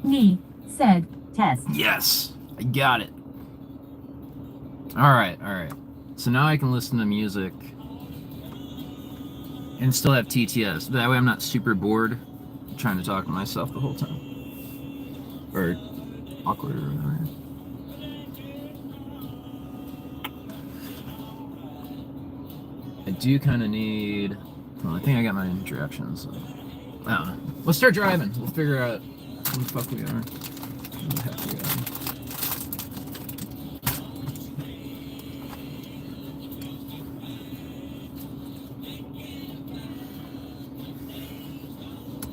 Me said test. Yes, I got it. Alright. So now I can listen to music and still have TTS. That way I'm not super bored trying to talk to myself the whole time. Or awkward or whatever. I do kind of need... Well, I think I got my directions. So. I don't know. Let's start driving. We'll figure out where the fuck we are. Where the heck we are.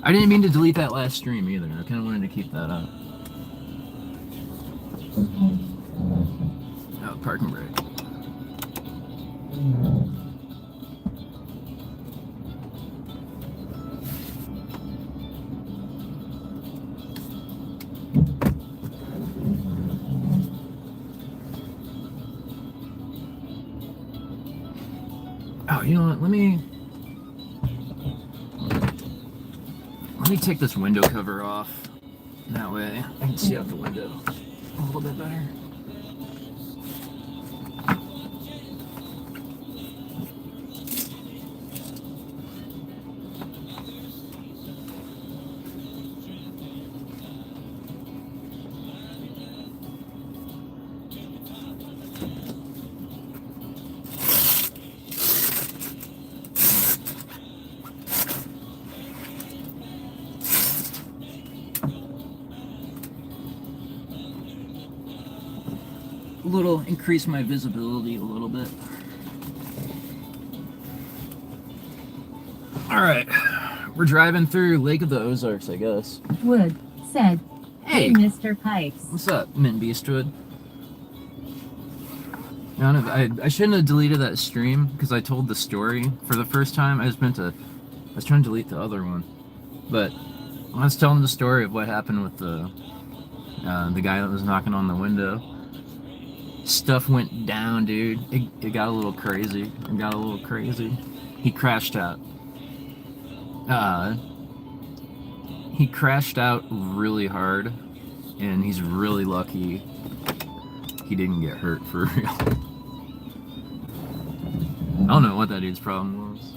I didn't mean to delete that last stream either. I kind of wanted to keep that up. Oh, parking brake. Oh, you know what? Let me take this window cover off. That way I can see out the window a little bit better. Increase my visibility a little bit. Alright, we're driving through Lake of the Ozarks, I guess. Wood said, hey, Mr. Pipes. What's up, Mint Beastwood? I shouldn't have deleted that stream because I told the story for the first time. I was trying to delete the other one, but I was telling the story of what happened with the guy that was knocking on the window. Stuff went down, dude. It got a little crazy. He crashed out. He crashed out really hard, and he's really lucky he didn't get hurt for real. I don't know what that dude's problem was.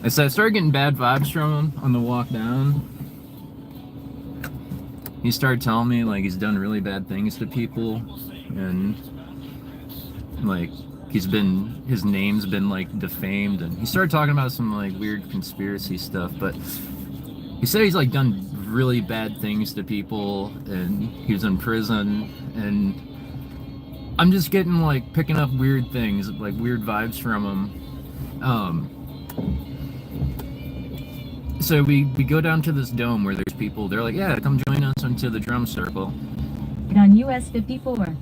I started getting bad vibes from him on the walk down. He started telling me like he's done really bad things to people. And like his name's been like defamed, and he started talking about some like weird conspiracy stuff, but he said he's like done really bad things to people and he was in prison, and I'm just getting like picking up weird things, like weird vibes from him. So we go down to this dome where there's people. They're like, yeah, come join us into the drum circle. On US 54.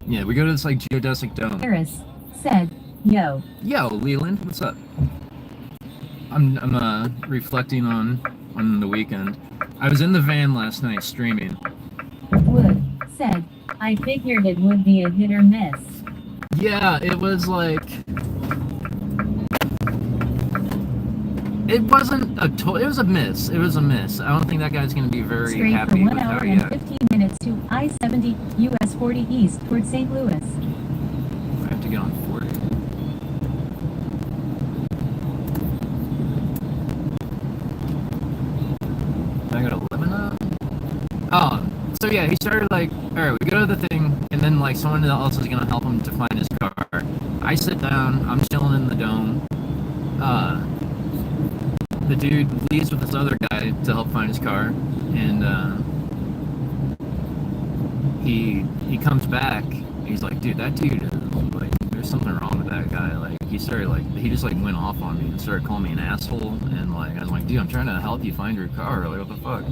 Yeah, we go to this like geodesic dome. Harris said, yo, Leland, what's up? I'm reflecting on the weekend. I was in the van last night streaming. Wood said, I figured it would be a hit or miss. Yeah, it was like... It wasn't a it was a miss. It was a miss. I don't think that guy's going to be very straight happy for 1 with hour how and 15 minutes to I-70, US 40 East toward St. Louis. I have to get on 40. I got 11 now? Oh, so yeah, he started like, alright, we go to the thing, and then like someone else is going to help him to find his car. I sit down, I'm chilling in the dome. The dude leaves with this other guy to help find his car, and he comes back. And he's like, dude, that dude is like, there's something wrong with that guy. Like he just like went off on me and started calling me an asshole. And like I was like, dude, I'm trying to help you find your car. Like what the fuck?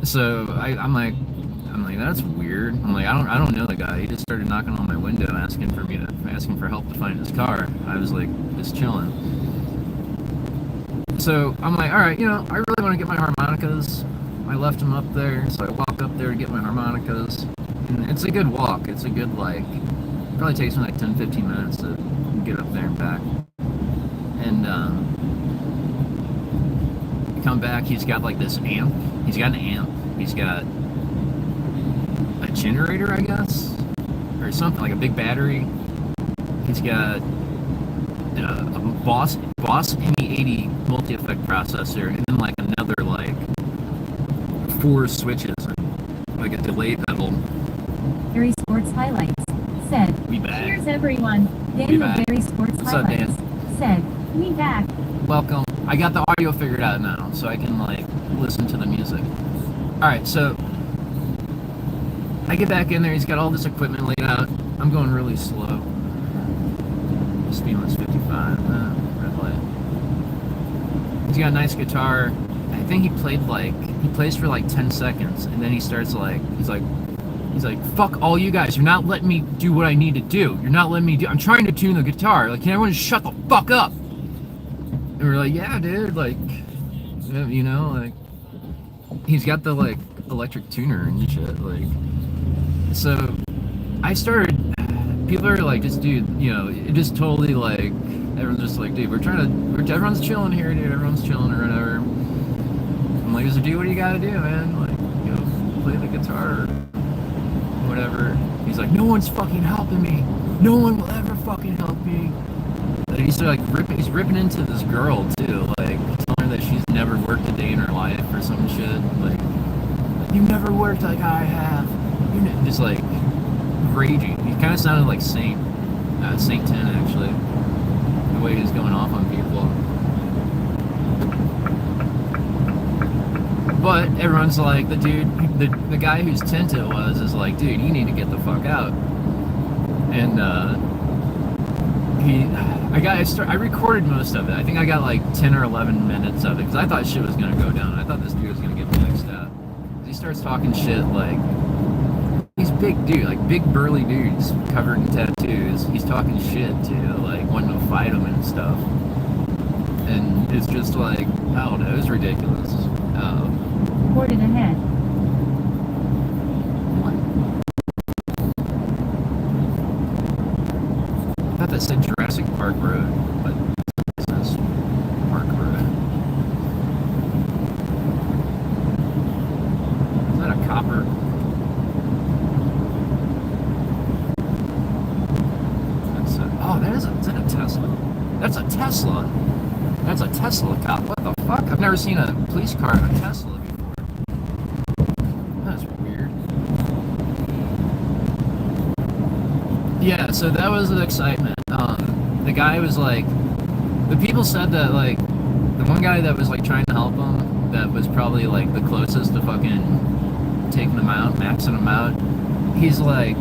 So I'm like that's weird. I'm like I don't know the guy. He just started knocking on my window asking for help to find his car. I was like just chilling. So I'm like, all right, I really want to get my harmonicas. I left them up there, so I walked up there to get my harmonicas. And it's a good walk. It's a good, probably takes me like 10-15 minutes to get up there and back. and you come back. He's got like this amp. He's got an amp. He's got a generator, I guess, or something like a big battery. He's got a Boss ME80 multi-effect processor, and then like another like 4 switches and like a delay pedal. Barry Sports Highlights said, We back. Cheers everyone. Daniel back. Barry Sports What's up, Highlights said, we back. Welcome. I got the audio figured out now, so I can like listen to the music. Alright, so I get back in there, he's got all this equipment laid out. I'm going really slow. Speed limit's 55. Red light. He's got a nice guitar. I think he plays for like 10 seconds, and then he starts like, he's like, fuck all you guys, you're not letting me do what I need to do. You're not letting me do, I'm trying to tune the guitar. Like, can everyone just shut the fuck up? And we're like, yeah, dude, like, you know, like, he's got the, like, electric tuner and shit, like, so, I started, people are like, just, dude, you know, it just totally, like, everyone's just like, dude, everyone's chilling here, dude, everyone's chilling or whatever. I'm like, dude, what do you gotta do, man? Like, you know, play the guitar or whatever. He's like, no one's fucking helping me. No one will ever fucking help me. And he's like he's ripping into this girl too, like telling her that she's never worked a day in her life or some shit. Like, you never worked like I have. You know, just like raging. He kind of sounded like Saint 10 actually. The way he's going off on people. But everyone's like, the guy whose tent it was is like, dude, you need to get the fuck out. And I recorded most of it. I think I got like 10 or 11 minutes of it because I thought shit was gonna go down. I thought this dude was gonna get mixed up. He starts talking shit like, he's big dude, like big burly dudes covered in tattoos. He's talking shit too, like wanting to fight him and stuff. And it's just like, I don't know, it was ridiculous. Reported ahead. I thought that said Jurassic Park Road, but it says Park Road. Is that a copper? Is that a Tesla? That's a Tesla. That's a Tesla cop. What the fuck? I've never seen a police car in a Tesla before. That's weird. Yeah, so that was the excitement. The guy was like, the people said that like, the one guy that was like trying to help him, that was probably like the closest to fucking taking him out, maxing him out. He's like,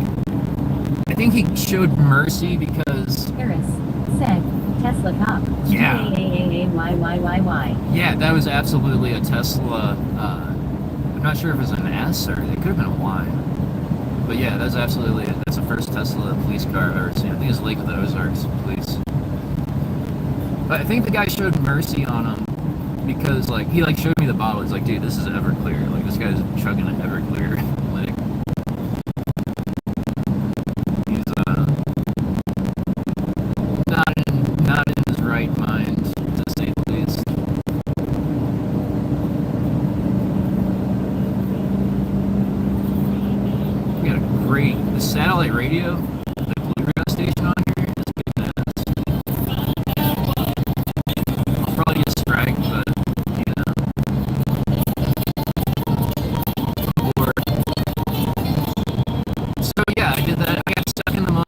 I think he showed mercy because Harris said, Tesla cop. Yeah. Why? Yeah, that was absolutely a Tesla. I'm not sure if it was an S or it could have been a Y. But yeah, that's absolutely it. That's the first Tesla police car I've ever seen. I think it's Lake of the Ozarks police. But I think the guy showed mercy on him because like he like showed me the bottle. He's like, dude, this is Everclear. Like this guy's chugging an Everclear. Like he's not in his right mind, to say the least. We got the satellite radio, the bluegrass station on here is kicking ass. I'll probably get striked, but you know. Or, so yeah, I did that. I got stuck in the mud.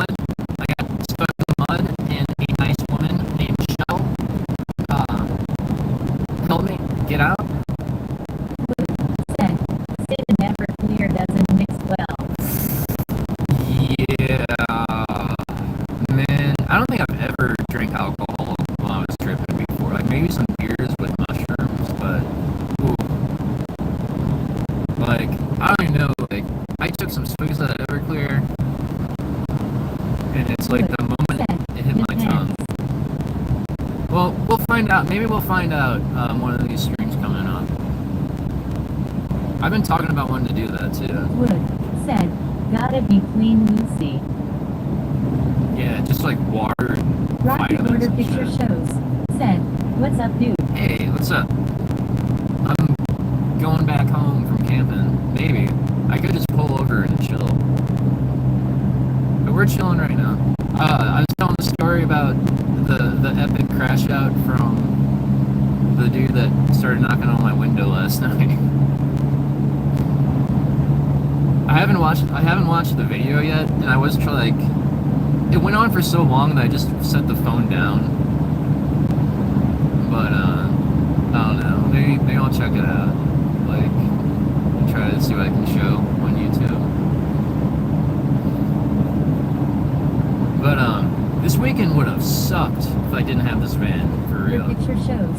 And a nice woman named Michelle helped me get out. Said, Sid never clear doesn't mix well. Yeah, man, I don't think I've ever drank alcohol while I was tripping before. Like maybe some beers with mushrooms, but ooh. Like I don't even know. Like I took some swigs of that Everclear, and it's like the moment it hit my tongue. Well, we'll find out. Maybe we'll find out one of these streams coming up. I've been talking about wanting to do that too. Wood said, gotta be clean Lucy. Yeah, just like water and Rocket vitamins Order and Picture shit. Shows said, What's up, dude? Hey, what's up? I'm going back home from camping. Maybe. I could just pull over and chill. But we're chilling right now. I was telling the story about the epic crash out from the dude that started knocking on my window last night. I haven't watched the video yet, and I was like, it went on for so long that I just set the phone down. But I don't know. Maybe I'll check it out. Like, try to see what I can show on YouTube. But this weekend would have sucked if I didn't have this van, for real. Your picture shows.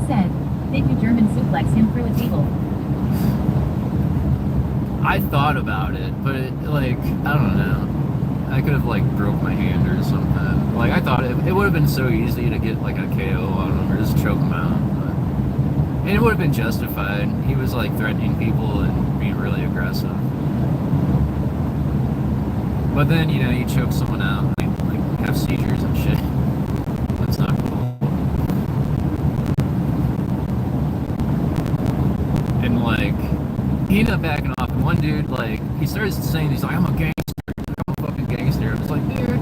Said, did you German suplex him through a table? I thought about it, but I don't know. I could have broke my hand or something. I thought it would have been so easy to get a KO on him or just choke him out. And it would have been justified. He was threatening people and being really aggressive. But then, you choke someone out, have seizures and shit. That's not cool. And he ended up backing off. And one dude, he started saying, he's like, I'm a gangster. I'm a fucking gangster. I was like, dude,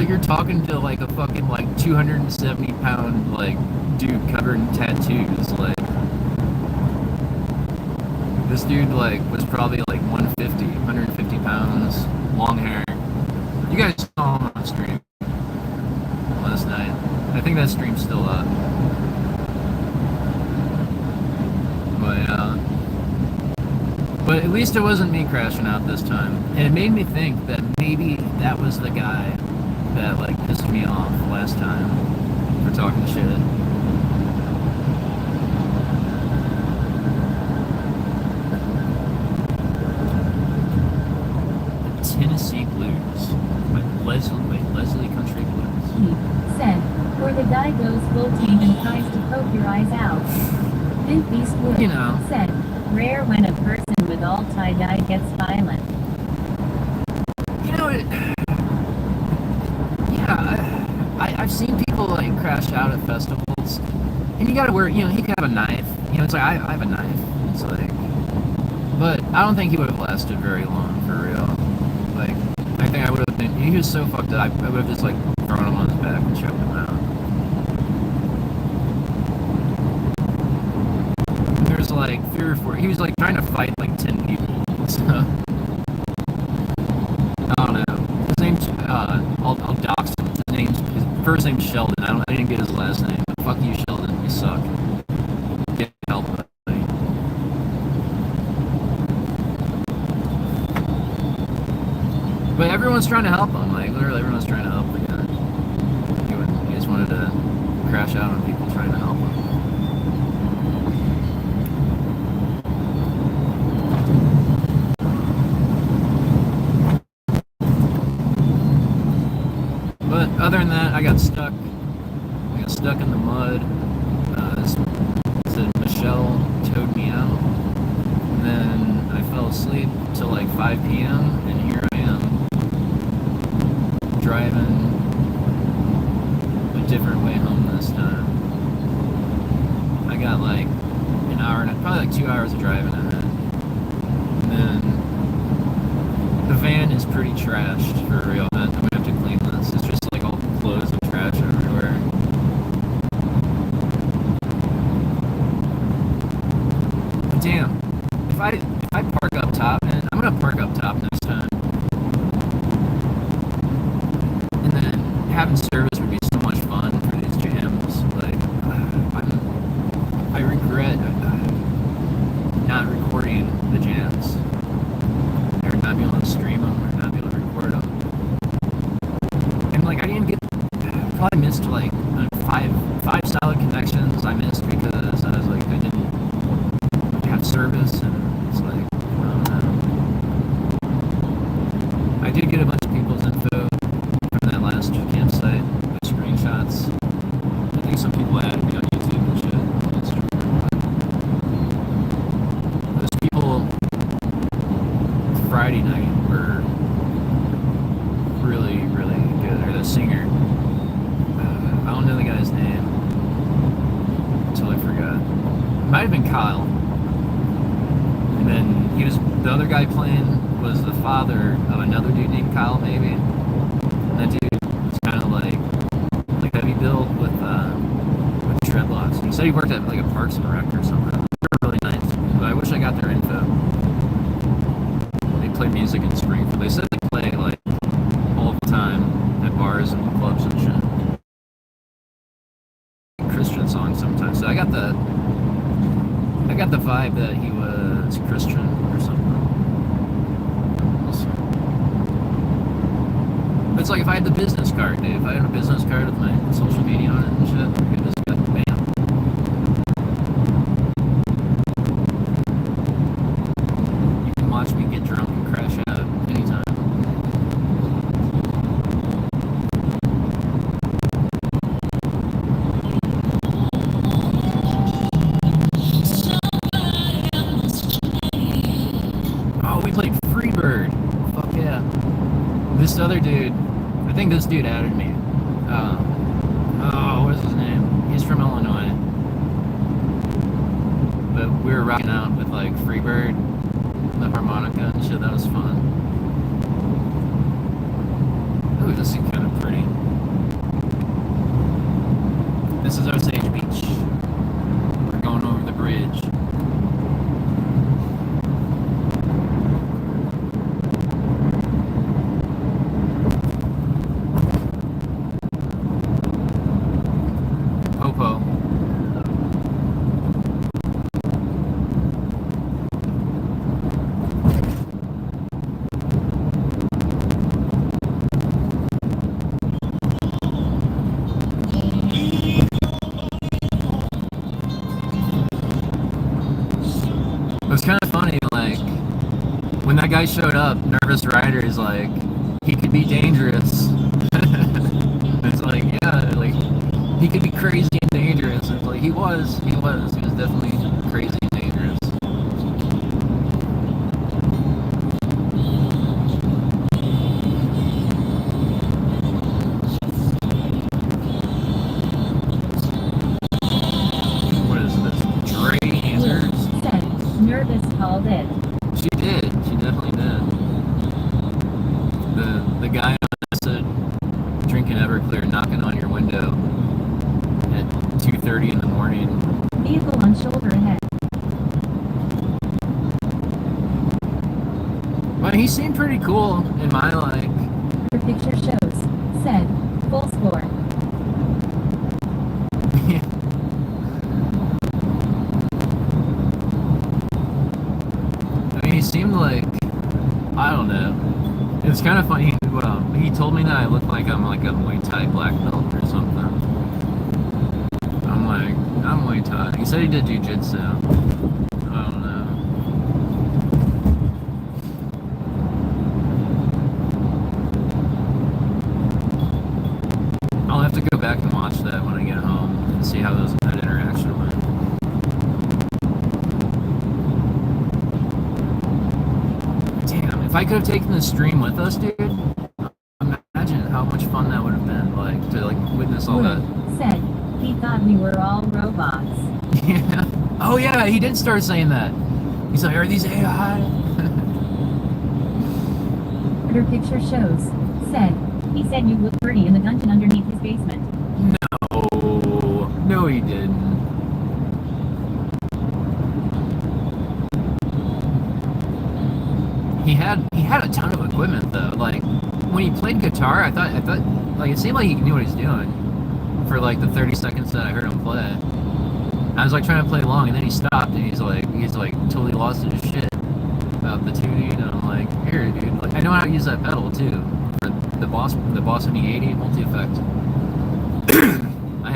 you're talking to a fucking 270-pound dude covered in tattoos. This dude was probably 150 pounds, long hair. You guys saw him on stream last night. I think that stream's still up. But at least it wasn't me crashing out this time. And it made me think that maybe that was the guy that pissed me off last time for talking shit. The Tennessee Blues by Leslie Country Blues. He said, or the guy goes full team and tries to poke your eyes out. Clint Eastwood said, rare when a person with all tie-dye gets violent. I've seen people crash out at festivals, and you gotta wear, he could have a knife. It's I have a knife. It's but I don't think he would have lasted very long, for real. I think I would have been, he was so fucked up, I would have just thrown him on his back and choked him out. There's 3 or 4, he was trying to fight 10 people, so I don't know. His name's I'll dox him. His first name's Sheldon. I didn't get his last name, but fuck you, Sheldon, you suck. Get help, buddy. But everyone's trying to help him, literally everyone's trying to help the guy. He just wanted to crash out on people trying to help him. But other than that, I got stuck. In the mud. Michelle towed me out. And then I fell asleep till 5 p.m. and here I am. Driving a different way home this time. I got an hour and probably 2 hours of driving ahead. And then the van is pretty trashed, for real. I'm gonna have to clean this. It's just all clothes and trash everywhere. But damn, if I park up top, man, I'm gonna park up top next time. And then having service would be so much fun for these jams. I regret not recording the jams. Or not being able to stream them, or not be able to record them. And I didn't get, probably missed five solid connections I missed because I was I didn't have service, and it's I don't know. I did get a bunch of people's info from that last campsite, the screenshots. I think some people added me on YouTube and shit. Those people Friday night were really, really good. Or the singer, I don't know the guy's name. Might have been Kyle. And then the other guy playing was the father of another dude named Kyle, maybe. And that dude was kind of like heavy built with dreadlocks. He said he worked at like a Parks and Rec or something. They were really nice, but I wish I got their info. They play music in Springfield. They said they play like all the time at bars and clubs and shit. Christian songs sometimes. So I got the vibe that he was Christian or something. But it's like if I had the business card, dude. If I had a business card with my social media on it and shit, I could just get bam. You can watch me get drunk and crash out anytime. Oh, we played Freebird. Fuck yeah. This other dude, I think this dude added me. What's his name? He's from Illinois. But we were rocking out with like Freebird, the harmonica and shit. That was fun. Ooh, this is kind of pretty. This is Osage Beach. We're going over the bridge. Popo. It was kind of funny, like, when that guy showed up, Nervous Rider is like, he could be dangerous. It's like, yeah, like, he could be crazy and dangerous. It's like, he was definitely crazy and dangerous. What is this? Dre Anders? Said, Nervous called it. She did. She definitely did. The guy on acid drinking Everclear, knocking on your window at 2:30 in the morning. Vehicle on shoulder ahead. But he seemed pretty cool in my like. Her picture shows. Said, full score. I mean, he seemed like, I don't know. It's kind of funny. He told me that I look like I'm like a Muay Thai black belt or something. I'm like, I'm Muay Thai. He said he did jiu-jitsu. I don't know. I'll have to go back and watch that when I get home and see how that interaction went. Damn, if I could have taken the stream with us, dude, imagine how much fun that would have been, like, to like witness all that. Said, he thought we were all robots. Yeah. Oh yeah, he did start saying that. He's like, are these AI? Her picture shows. Said, he said you look pretty in the dungeon underneath his basement. No, he didn't. He had a ton of equipment though. Like when he played guitar, I thought like it seemed like he knew what he's doing for like the 30 seconds that I heard him play. I was like trying to play along, and then he stopped, and he's like totally lost his shit about the tuning, and I'm like, here, dude, like I know how to use that pedal too for the Boss E80 multi-effect. He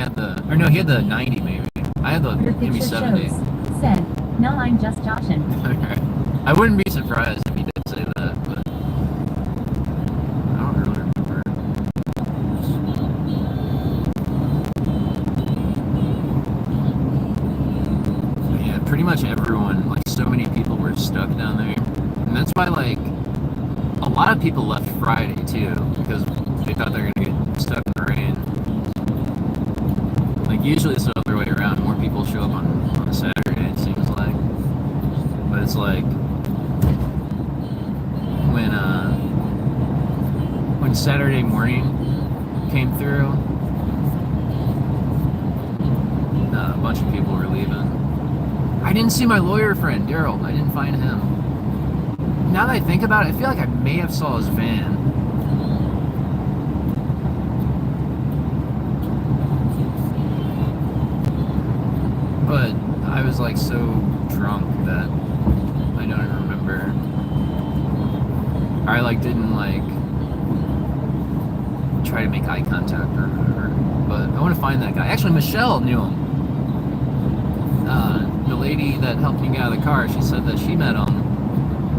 had the 90 maybe. I had the Her picture MB70. shows. Said, no, I'm just joshing. I wouldn't be surprised if he did say that, but I don't really remember. But yeah, pretty much everyone, like so many people were stuck down there. And that's why like a lot of people left Friday too, because they thought they were gonna get stuck in the rain. Like usually it's the other way around. More people show up on a Saturday. but it's like when Saturday morning came through, a bunch of people were leaving. I didn't see my lawyer friend, Daryl. I didn't find him. Now that I think about it, I feel like I may have saw his van. But I was like so drunk that I don't even remember. I like didn't like try to make eye contact or whatever. But I want to find that guy. Actually, Michelle knew him. The lady that helped me get out of the car, she said that she met him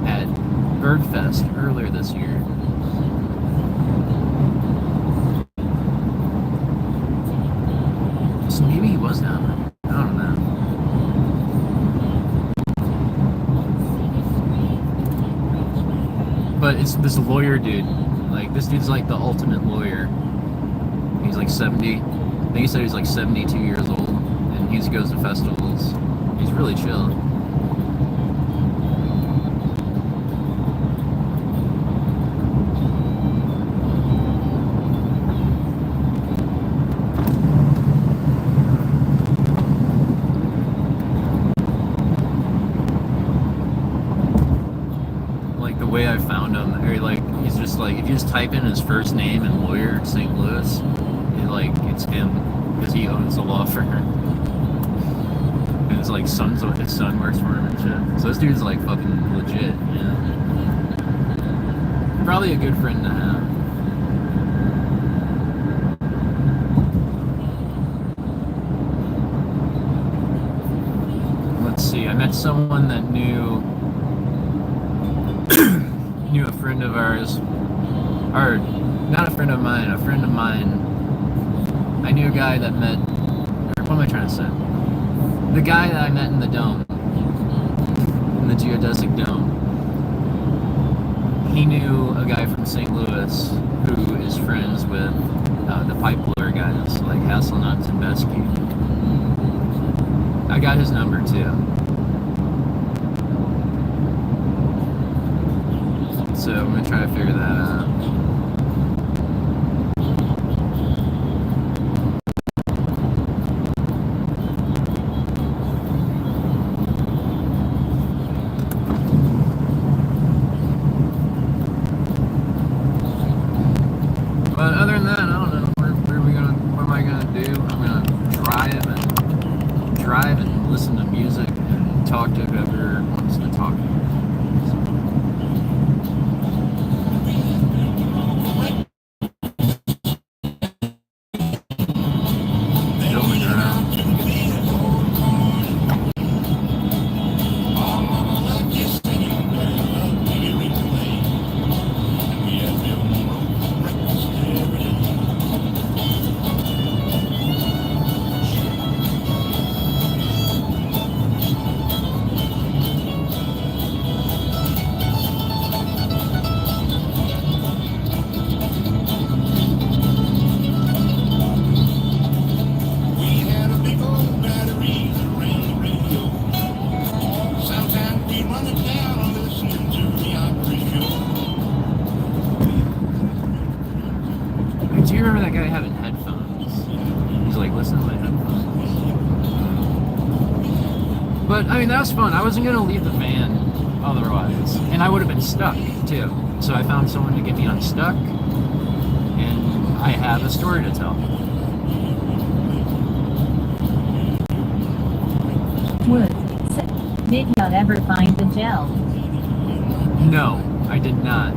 at Birdfest earlier this year. So maybe he was down there. I don't know. But it's this lawyer dude. Like, this dude's like the ultimate lawyer. He's like 70. I think he said he's like 72 years old. And he goes to festivals. He's really chill. Like the way I found him, or like he's just like, if you just type in his first name and lawyer St. Louis, it's him because he owns a law firm. And it's like his son works for him and shit. So this dude's like fucking legit, yeah. Probably a good friend to have. Let's see, I met someone that knew a friend of ours, or not a friend of mine, a friend of mine. I knew a guy that met, or what am I trying to say? The guy that I met in the dome, in the geodesic dome, he knew a guy from St. Louis who is friends with the pipe blower guys, like Hasselnuts and Besky. I got his number too. So I'm gonna try to figure that out. But other than that, I don't know. What am I gonna do? I'm gonna drive and listen to music and talk to whoever wants to talk to me. Do you remember that guy having headphones? He's like, listen to my headphones. But, I mean, that was fun. I wasn't going to leave the van otherwise. And I would have been stuck, too. So I found someone to get me unstuck. And I have a story to tell. Wood. Did you ever find the gel? No, I did not.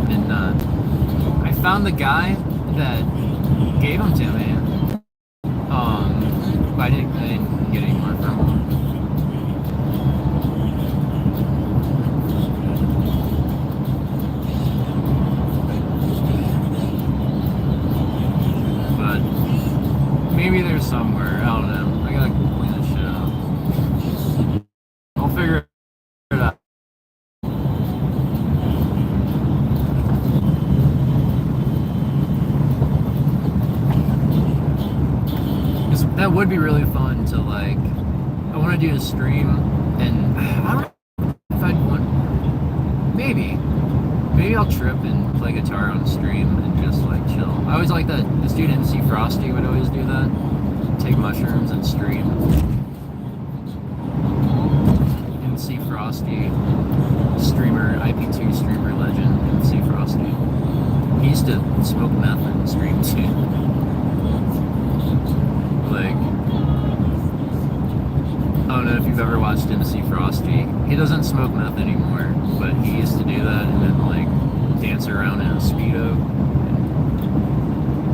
I found the guy that gave them to me. But I didn't get any more from him. But maybe there's somewhere. I don't know. I gotta clean this shit up. I'll figure it out. That would be really fun to, like, I want to do a stream, and I don't know if I'd want maybe I'll trip and play guitar on stream and just like chill. I always like that this dude MC Frosty would always do that. Take mushrooms and stream. MC Frosty, streamer, IP2 streamer legend, MC Frosty. He used to smoke meth and stream too. Like, I don't know if you've ever watched MC Frosty. He doesn't smoke meth anymore, but he used to do that and then like dance around in a Speedo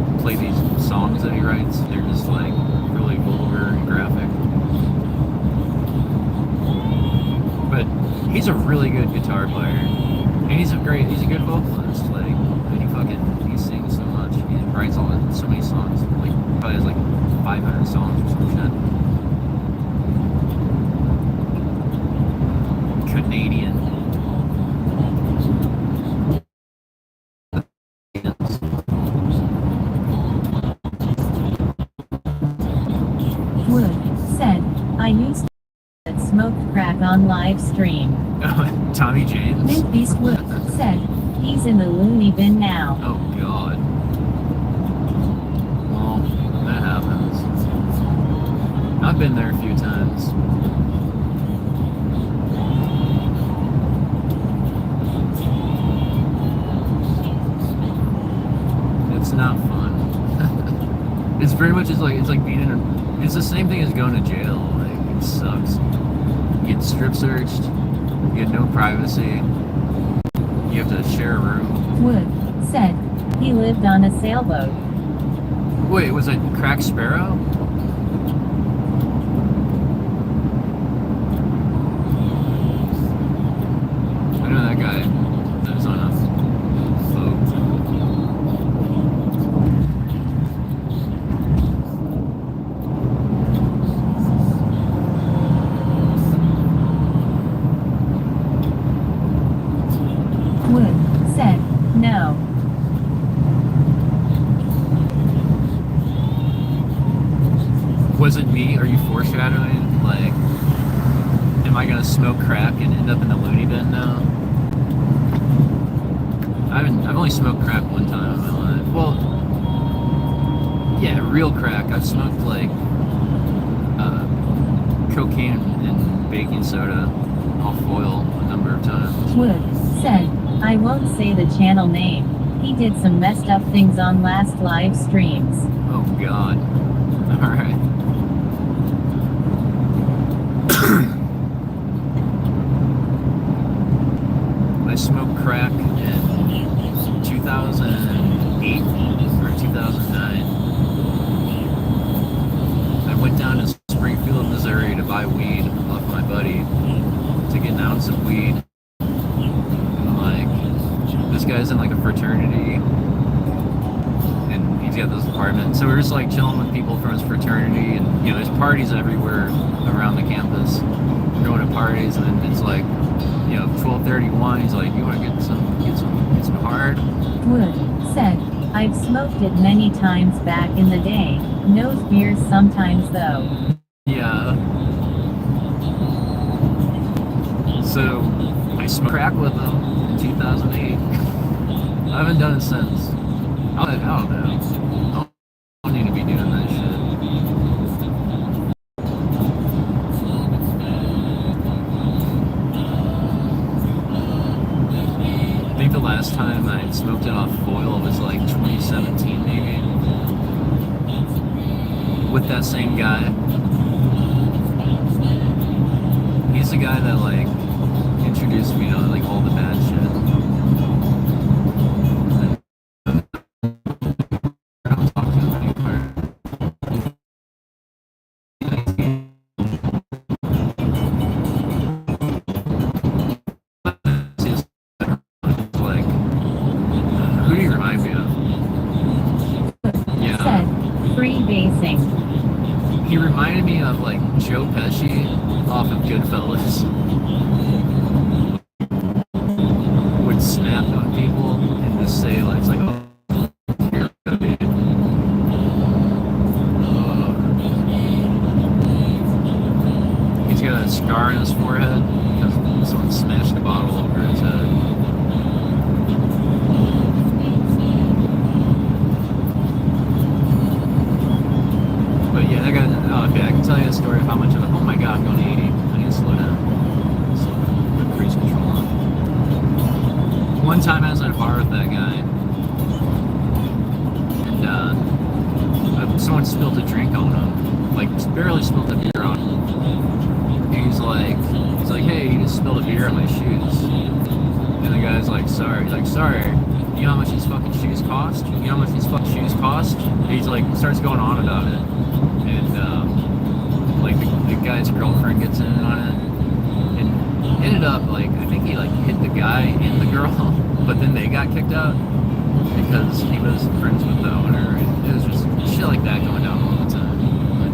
and play these songs that he writes. They're just like really vulgar and graphic. But he's a really good guitar player. And he's a good vocalist. Like, he sings so much. He writes so many songs. Like, probably has like 500 songs or some shit. Canadian. Wood said, I used to smoke crack on live stream. Tommy James? Mint Beast Wood said, he's in the loony bin now. Oh god. Well, that happens. I've been there a few times. It's not fun. It's very much it's like being in a, it's the same thing as going to jail. Like, it sucks. You get strip searched, you get no privacy, you have to share a room. Wood said, he lived on a sailboat. Wait, was it Crack Sparrow? I know that guy lives on a boat. Wood said, no. Was it me? Are you foreshadowing? Like, am I gonna smoke crack and end up in the loony bin now? I've only smoked crack one time in my life. Well, yeah, real crack. I've smoked like cocaine and baking soda off foil a number of times. Wood said, I won't say the channel name. He did some messed up things on last live streams. Oh god. Alright. I smoked crack in 2008 or 2009. I went down to Springfield, Missouri to buy weed off my buddy to get an ounce of weed. And like, this guy's in like a fraternity and he's got this apartment. So we're just like chilling with people from his fraternity and you know, there's parties everywhere around the campus. We're going to parties and then it's like, you know, 12:31, he's like, you want to get some hard? Wood said, I've smoked it many times back in the day. Nose beers sometimes though. Yeah. So, I smoked crack with him in 2008. I haven't done it since. I don't know. I don't need to be doing that shit. I think the last time I smoked it off foil was like 2017 maybe. With that same guy. He's the guy that like introduced me to like all the bad shit. I don't talk to him anymore. Like, who do you remind me of? Yeah. Said, free basing. He reminded me of like Joe Pesci off of Goodfellas. Would snap on people and just say like, it's like, oh, you're gonna be. He's got a scar on his forehead because someone smashed a bottle over his head. Okay, I can tell you a story of how much of a. Oh my god, I'm going 80. I need to slow down. Put cruise control on. One time I was at a bar with that guy, and someone spilled a drink on him. Like, barely spilled a beer on him. And he's like, hey, you just spilled a beer on my shoes. And the guy's like, sorry. He's like, sorry. You know how much these fucking shoes cost? You know how much these fucking shoes cost? And he's like, starts going on about it. And, like, the guy's girlfriend gets in on it. And ended up, like, I think he, like, hit the guy and the girl. But then they got kicked out because he was friends with the owner. And it was just shit like that going down all the time. But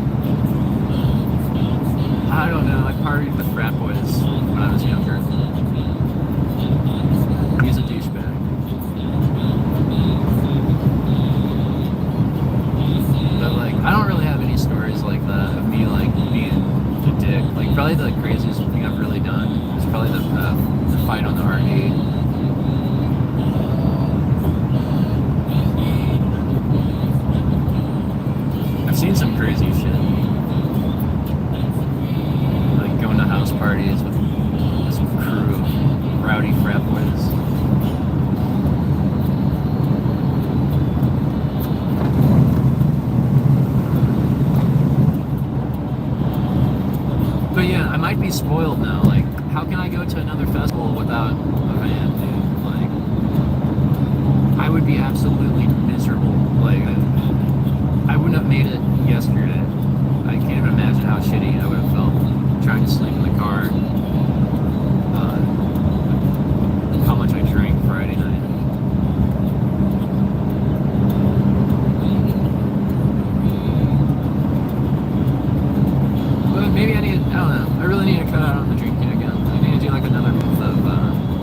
I don't know. I partied with frat boys when I was younger. He's a douchebag. But like, I don't really have any stories like that of me like being a dick. Like, probably the craziest thing I've really done is probably the fight on the arcade. I've seen some crazy shit. Like going to house parties with this crew of rowdy frat boys. But yeah, I might be spoiled now. Like, how can I go to another festival without a van, dude? Like, I would be absolutely miserable. Like, I wouldn't have made it yesterday. I can't even imagine how shitty I would have felt trying to sleep in the car. How much I drank Friday night. But maybe I don't know. I really need to cut out on the drinking again. I need to do like another month of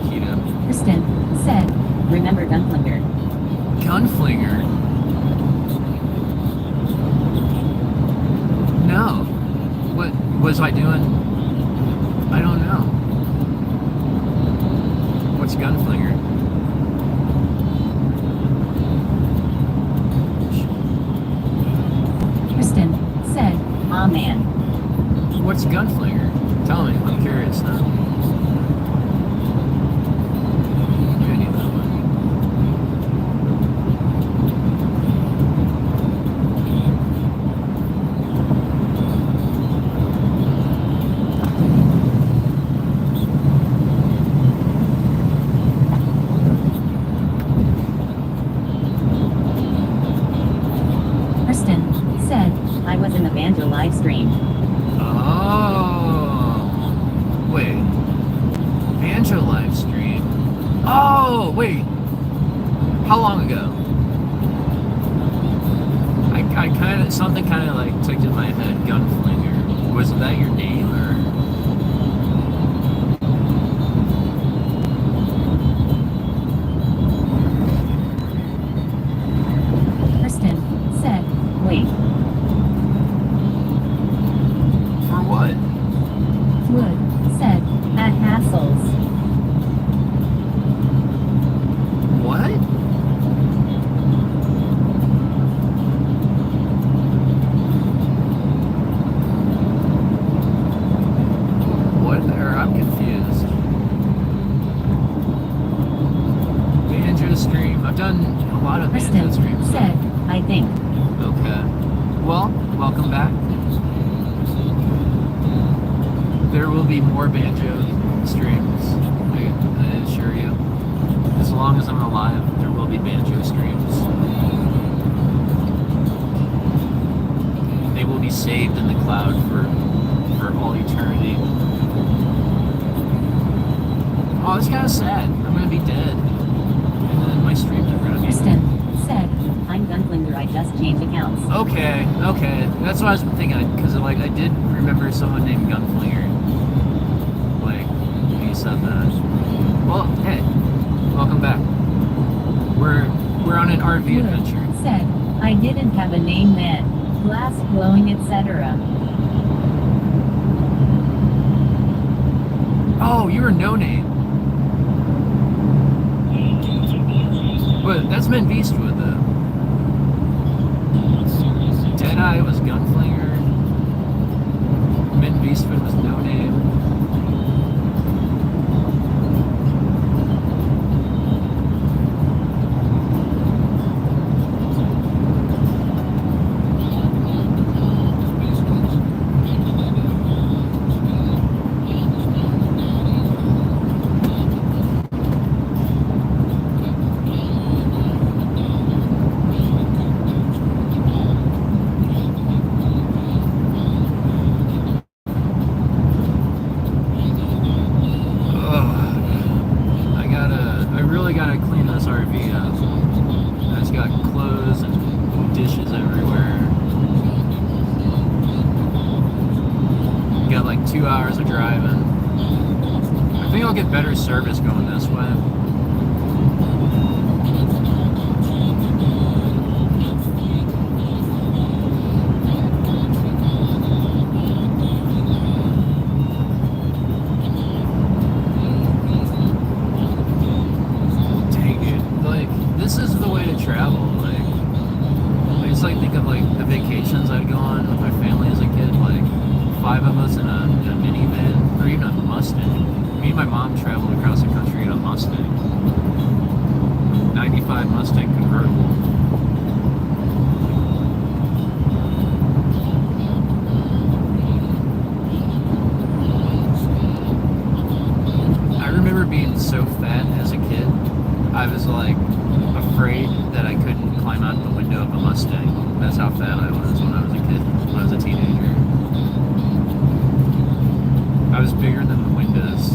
keto. Kristen said, remember Gunflinger? Gunflinger? No. What was I doing? I don't know. What's Gunflinger? Kristen said, aw man. What's Gunflinger? Tell me, I'm curious now. Maybe I need that one. Kristen said, I was in the banjo live stream. Oh, wait. Banjo live stream. Oh, wait. How long ago? I kind of, something kind of like clicked in my head. Gunflinger. Was that your name or? Kristen said, wait. For what? Wood said, at Hassles. What? What? I'm confused. Banjo stream. I've done a lot of banjo Kristen streams. said, I think. Okay. Well, welcome back. There will be more banjo streams. I assure you. As long as I'm alive, there will be banjo streams. They will be saved in the cloud for all eternity. Oh, it's kind of sad. I'm gonna be dead, and then my streams are gonna be. Kristen said, I'm Gunflinger, I just changed accounts. Okay. That's what I was thinking, because like I did remember someone named Gunflinger. Like, when you said that. Well, hey, welcome back. We're on an RV Wood adventure. said, I didn't have a name then. Glass blowing, etc. Oh, you were No Name. But that's been Beastwood though. Deadeye was Gunflinger. 2 hours of driving. I think I'll get better service going this way. Dang it, like, this is the way to travel. Like, I just like think of like the vacations I'd go on with my family as a kid, like 5 of us in a minivan, or even a Mustang. Me and my mom traveled across the country in a Mustang. 95 Mustang convertible. I remember being so fat as a kid, I was like afraid that I couldn't climb out the window of a Mustang. That's how fat I was when I was a kid, when I was a teenager. I was bigger than the windows.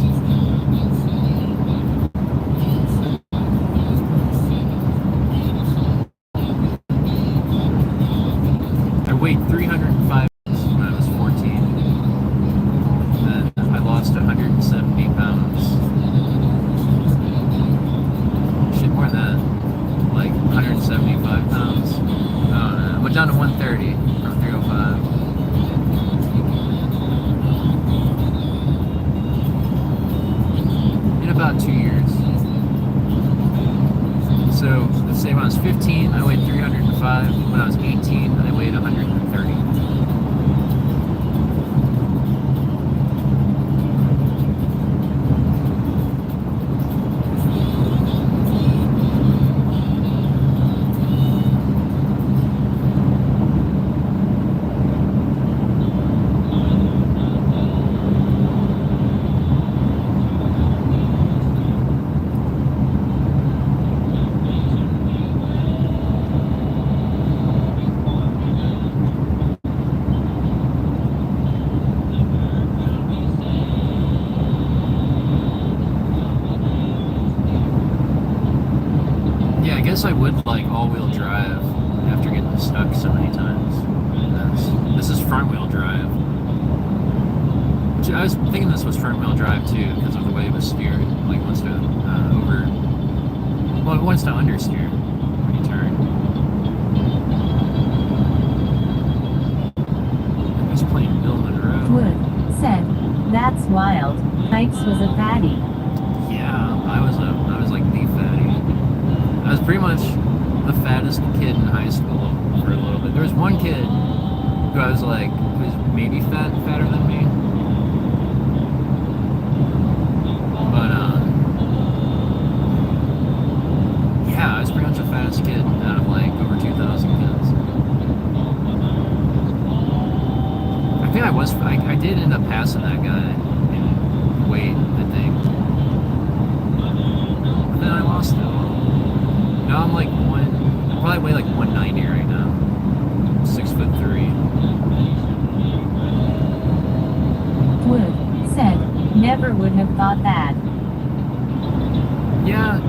I weighed 305 when I was 14. And then I lost 170 pounds. Shit, more than that. Like 175 pounds. I went down to 130 from 305. About 2 years. So let's say when I was 15, I weighed 305. When I was 18, I weighed 130. I guess I would like all-wheel drive after getting stuck so many times. This is front-wheel drive. Which I was thinking this was front-wheel drive too because of the way it was steered. Like it wants to it wants to understeer when you turn. It's playing Bill Monroe. Wood said, "That's wild. Pipes was a fatty." Yeah, I was like the fatty. I was pretty much the fattest kid in high school for a little bit. There was one kid who I was like, who was maybe fatter than me. But, yeah, I was pretty much the fattest kid out of like over 2,000 kids. I think I did end up passing that guy in weight, I think. But then I lost it all. Now I'm like I probably weigh like 190 right now. 6'3". Wood said, "Never would have thought that." Yeah,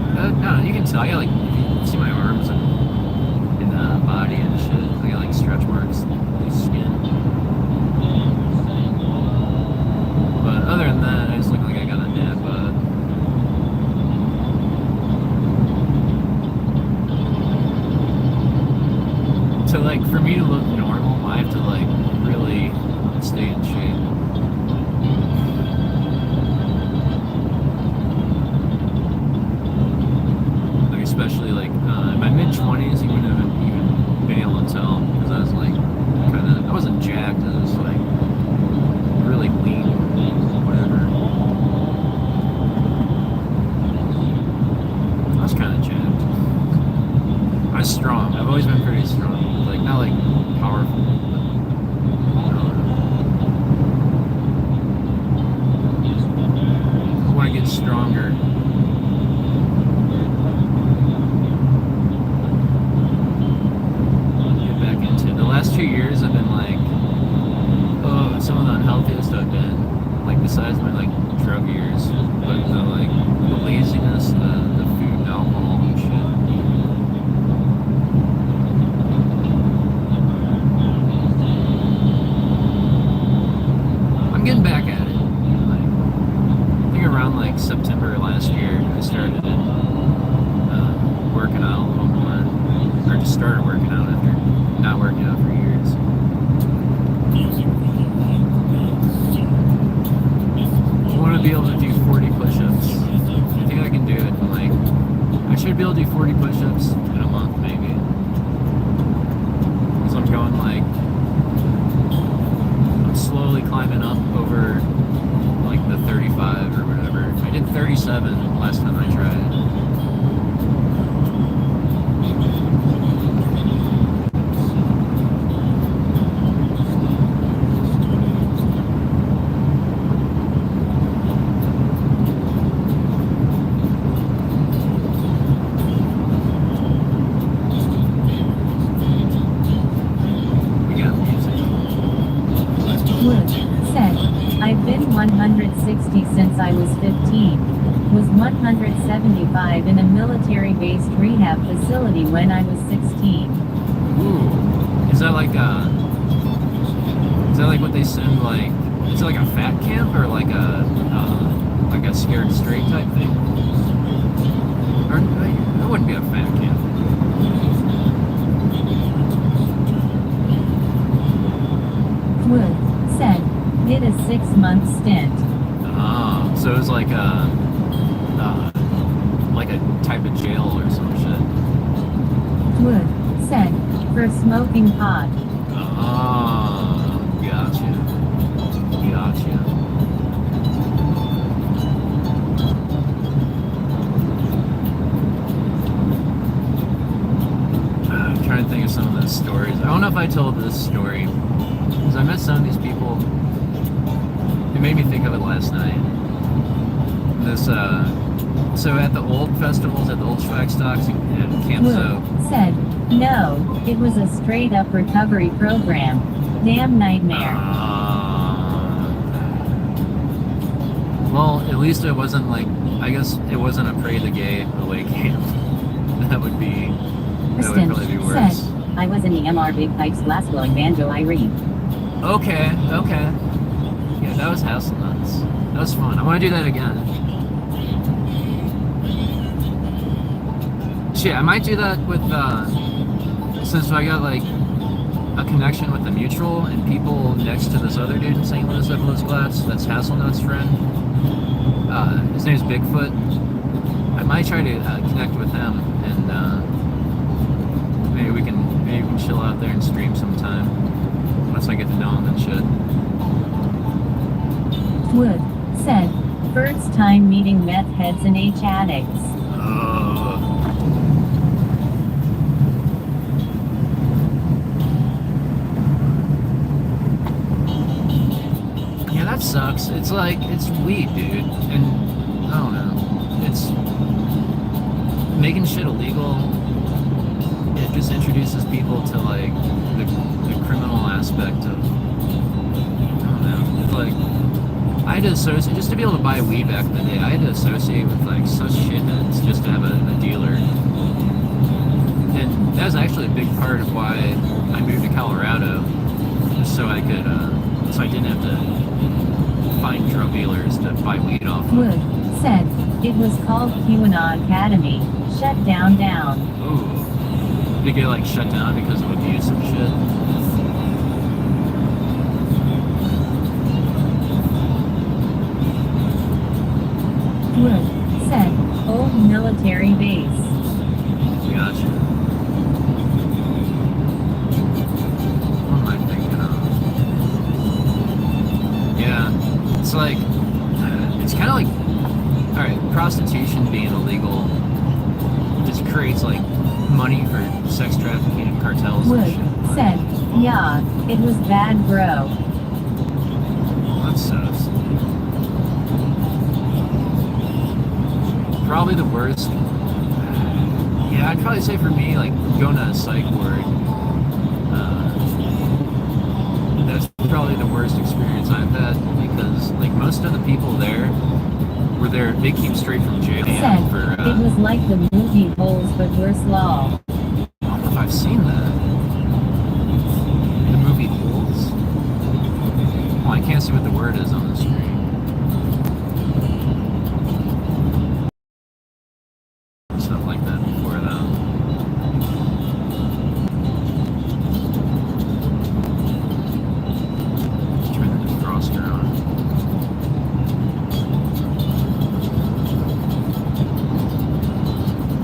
no, you can tell. I got like, you can see my arms and body and shit. I got like stretch marks, like skin. But other than that, I just look like I got a dad bod. So like for me to look normal, I have to like really stay in shape. Like especially like in my mid-20s, you wouldn't have even been able to tell because I was like I wasn't jacked. I was like really lean, whatever. I was kind of jacked. I was strong. I've always been pretty strong. Like not like powerful, but I want to get stronger. Get back into it. The last 2 years I've been like, oh, some of the unhealthiest I've been. Like besides my like drug years, but the like the laziness, the food and alcohol and shit. I'm getting back at it. Wood said, I've been 160 since I was 15. Was 175 in a military-based rehab facility when I was 16. Ooh. Is that like what they send, like, is it like a fat camp or like a scared straight type thing? Or it wouldn't be a fat camp. Wood said, did a 6-month stint. Oh, so it was like a type of jail or some shit. Wood said, for smoking pot. Oh, gotcha. I'm trying to think of some of those stories. I don't know if I told this story, because I met some of these people. It made me think of it last night. So at the old festivals, at the old Schwagstocks at Camp Zoe. Said, no, it was a straight up recovery program. Damn nightmare. Well, at least it wasn't like, I guess it wasn't a Pray the Gay away camp. That would probably be worse. Said, I was in the MrBigPipes glass blowing banjo Irene. Okay. Yeah, that was Hasselnuts. That was fun. I want to do that again. Shit, I might do that with, since I got like a connection with the mutual and people next to this other dude in St. Louis that blows glass. That's Hasselnut's friend. His name's Bigfoot. I might try to connect with him and maybe we can chill out there and stream sometime once I get to know him and shit. Wood said, first time meeting meth heads and H addicts. Yeah, that sucks. It's like, it's weed, dude. And I don't know. It's making shit illegal. It just introduces people to like the criminal aspect of, I don't know. It's like, I had to associate, just to be able to buy weed back in the day, I had to associate with like such shitheads just to have a dealer. And that was actually a big part of why I moved to Colorado, just so I could, so I didn't have to find drug dealers to buy weed off of. Wood said, it was called QAnon Academy. Shut down. Ooh. Did it get like shut down because of abuse and shit? Wood said, old military base. Gotcha. What am I thinking of? Yeah, it's like, it's kind of like, alright, prostitution being illegal just creates like money for sex trafficking and cartels Wood and shit. said, yeah, it was bad, bro. That sucks. Probably the worst. Yeah, I'd probably say for me, like going to a psych ward, that's probably the worst experience I've had, because like most of the people there were there, they came straight from jail. Said, For, it was like the movie Holes but worse law. I don't know if I've seen that. The movie Holes? Oh, I can't see what the word is on the screen. Stuff like that before though. Turn the defroster on.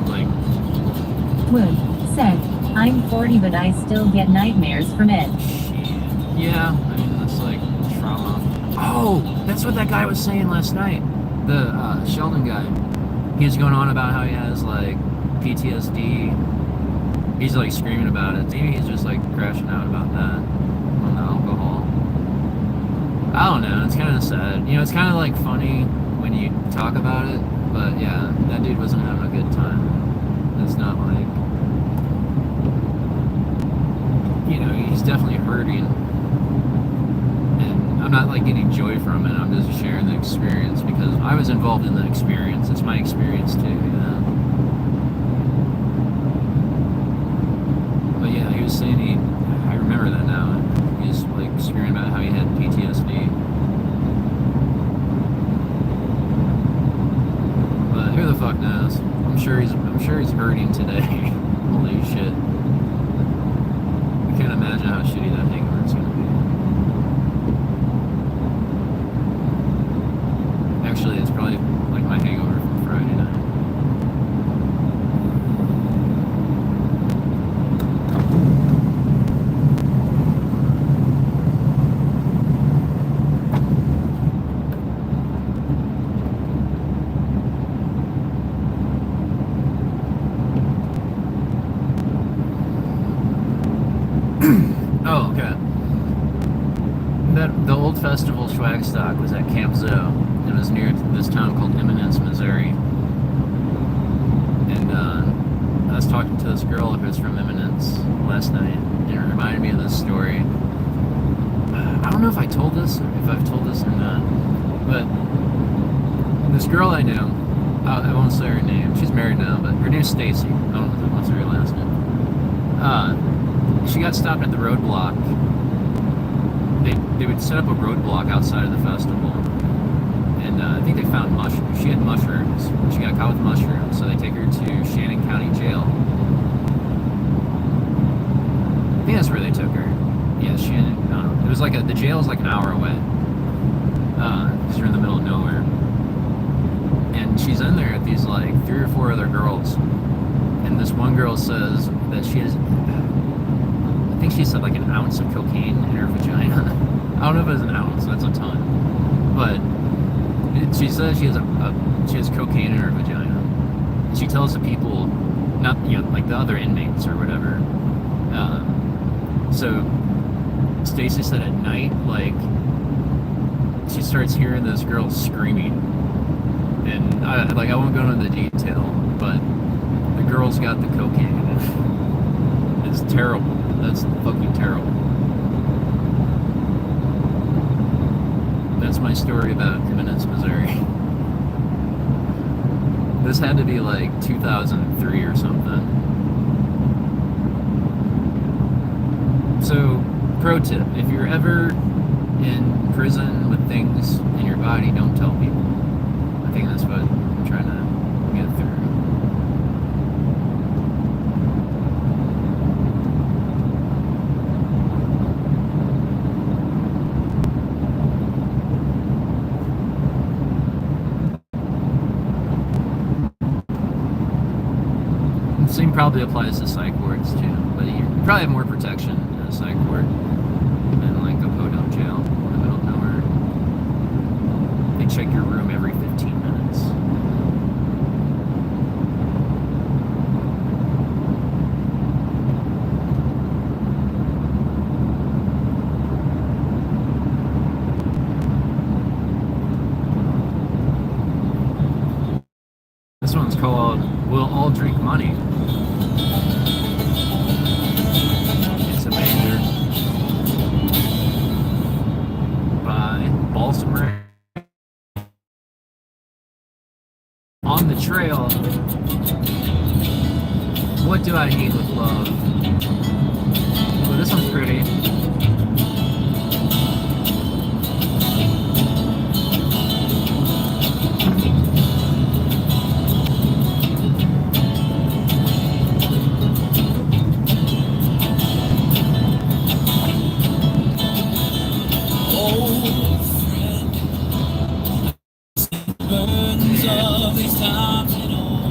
Like, Wood said, I'm 40 but I still get nightmares from it. yeah, I mean that's like trauma. Oh, that's what that guy was saying last night. The Sheldon guy. He was going on about how he has like PTSD. He's like screaming about it. Maybe he's just like crashing out about that on the alcohol. I don't know. It's kind of sad. You know, it's kind of like funny when you talk about it, but yeah, that dude wasn't having a good time. It's not like, you know, he's definitely hurting, and I'm not like getting joy from it. I'm just sharing the experience because I was involved in the experience. It's my experience too, you know. But yeah, he was saying I remember that now. He was like screaming about how he had PTSD. But who the fuck knows? I'm sure he's hurting today. Holy shit. I can't imagine how shitty that hangover is gonna be. Actually, it's probably like my hangover from Friday night. Oh, okay. The old festival Schwagstock was at Camp Zoe. It was near this town called Eminence, Missouri. And I was talking to this girl who's from Eminence last night, and it reminded me of this story. I don't know if I've told this or not, but this girl I know, I won't say her name. She's married now, but her name's Stacy. I don't know what's her last name. She got stopped at the roadblock. They would set up a roadblock outside of the festival, and I think they found mushrooms. She had mushrooms. She got caught with mushrooms, so they take her to Shannon County Jail. I think that's where they took her. Yeah, Shannon. It was like the jail is like an hour away. Because you're in the middle of nowhere, and she's in there with these like 3 or 4 other girls, and this one girl says that she has. I think she said like an ounce of cocaine in her vagina. I don't know if it was an ounce, that's a ton. But she says she has cocaine in her vagina. And she tells the people, not, you know, like the other inmates or whatever. So Stacy said at night, like, she starts hearing this girl screaming. And I won't go into the detail, but the girl's got the cocaine. It's terrible. That's fucking terrible. That's my story about Eminence, Missouri. This had to be like 2003 or something. So, pro tip, if you're ever in prison with things in your body, don't tell people. I think that's what I'm trying to get through. Same probably applies to psych wards too, but you probably have more protection in a psych ward than like a podunk jail in the middle of nowhere. They check your room every 15 minutes. This one's called We'll All Drink Money. It's a banger by Balsam Rain. On the trail, what do I need with love? Well, this one's pretty.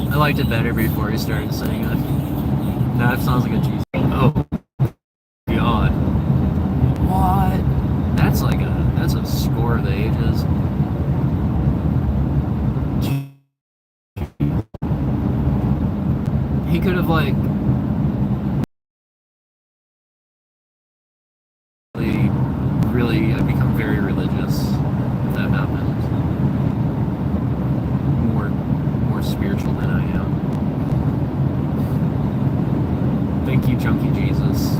I liked it better before he started singing it. Now it sounds like a Jesus. Oh God. What? That's a score of the ages. He could have like really become very religious if that happened. More spiritual than I am. Thank you, Junkie Jesus.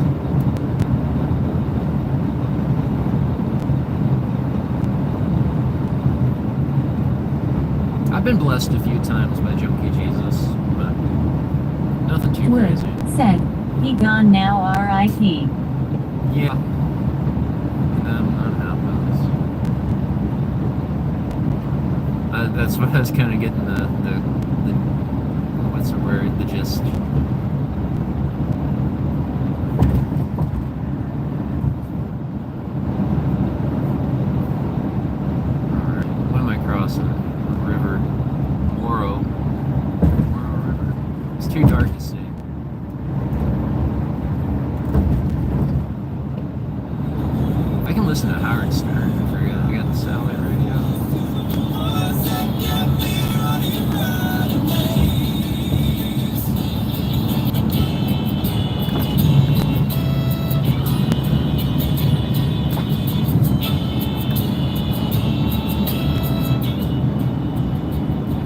been blessed a few times by Junkie Jesus, but nothing too Wood crazy. said, he gone now R.I.P. Yeah. That happens. That's what I was kind of getting the what's the word? The gist. Alright, what am I crossing? River. Moro River. It's too dark to see. I can listen to Howard Stern. I forget. I got the satellite radio.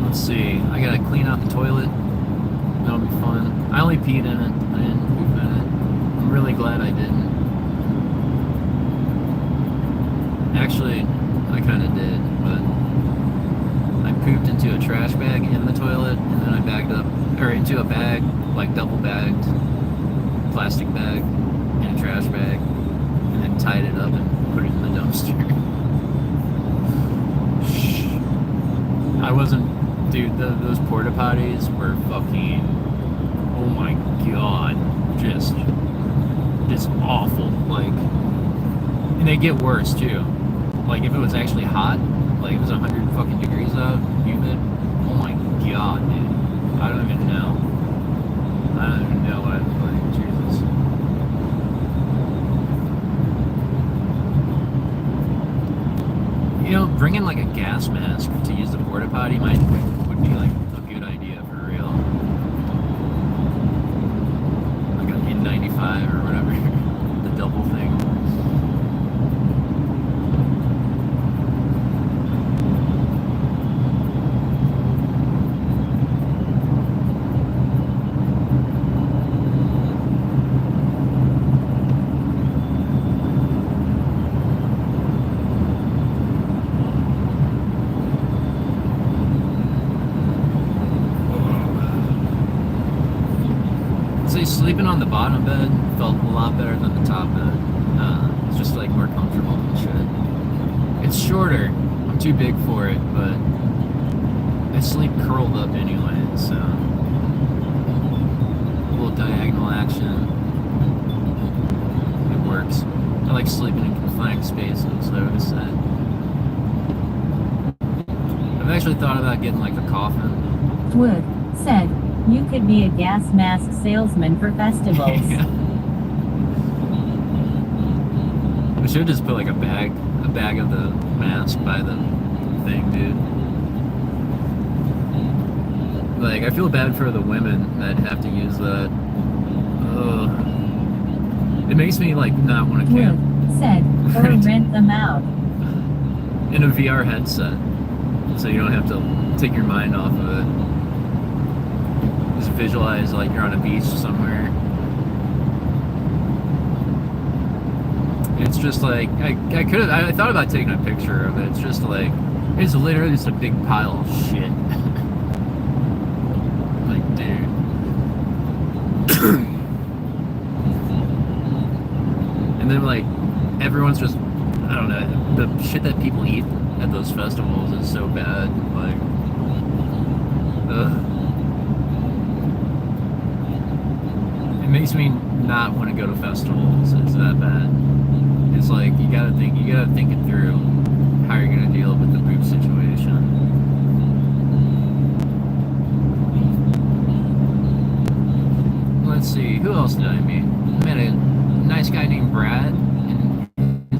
Let's see. I gotta clean out the toilet. That'll be fun. I only peed in it. I didn't poop in it. I'm really glad I didn't. Actually, I kind of did, but I pooped into a trash bag in the toilet, and then I bagged up, or into a bag, like double bagged, plastic bag, in a trash bag, and then tied it up and put it in the dumpster. I wasn't, dude, those porta potties were fucking, oh my god, just awful, like, and they get worse too. Like, if it was actually hot, like it was 100 fucking degrees out, humid, oh my god, dude. I don't even know. I don't even know what I'd like, Jesus. You know, bringing like a gas mask to use the porta potty would be like a good idea for real. Like an N95 or whatever, the double thing. Sleeping on the bottom bed felt a lot better than the top bed. It's just like more comfortable and shit. It's shorter. I'm too big for it, but I sleep curled up anyway, so a little diagonal action. It works. I like sleeping in confined spaces, I would say. I've actually thought about getting like a coffin. Wood said, you could be a gas mask salesman for festivals. Yeah. We should just put like a bag of the mask by the thing, dude. Like, I feel bad for the women that have to use that. Ugh. It makes me like not want to camp. Wood said, or rent them out. In a VR headset, so you don't have to take your mind off of it. Just visualize like you're on a beach somewhere. It's just like I thought about taking a picture of it. It's just like it's literally just a big pile of shit. Like, dude. And then like everyone's just, I don't know, the shit that people eat at those festivals is so bad. Like, ugh. It makes me not want to go to festivals. It's that bad. It's like you gotta think it through how you're gonna deal with the poop situation. Let's see, who else did I meet? I met a nice guy named Brad and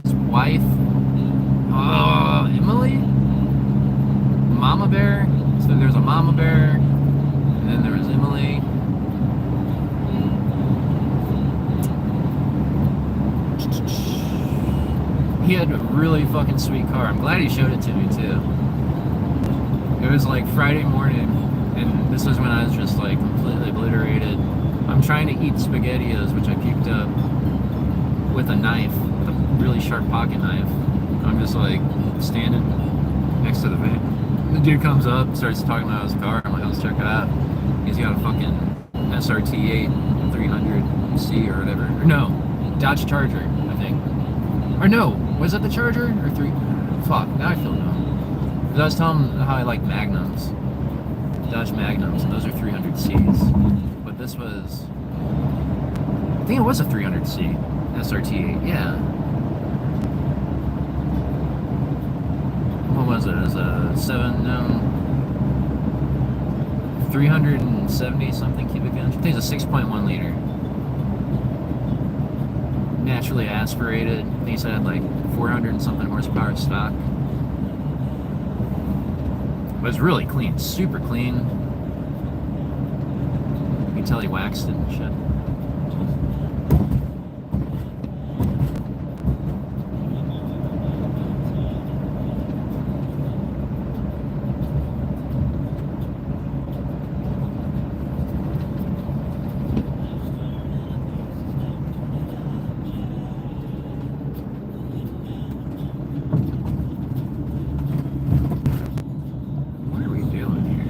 his wife, Emily? Mama Bear. So there's a Mama Bear, and then there was Emily. He had a really fucking sweet car. I'm glad he showed it to me too. It was like Friday morning, and this is when I was just like completely obliterated. I'm trying to eat SpaghettiOs, which I picked up with a knife, with a really sharp pocket knife. I'm just like standing next to the van. The dude comes up, starts talking about his car. I'm like, let's check it out. He's got a fucking SRT8 300C or whatever. Or no, Dodge Charger, I think. Or no, was that the Charger? Or three? Fuck, now I feel dumb. Because I was telling him how I like Magnums. Dodge Magnums, and those are 300Cs. But this was... I think it was a 300C. SRT8, yeah. What was it? It was a 370 something cubic inch. I think it's a 6.1 liter. Naturally aspirated. I think he said it had like 400 and something horsepower stock. But it's really clean, super clean. You can tell he waxed it and shit. What are we doing here?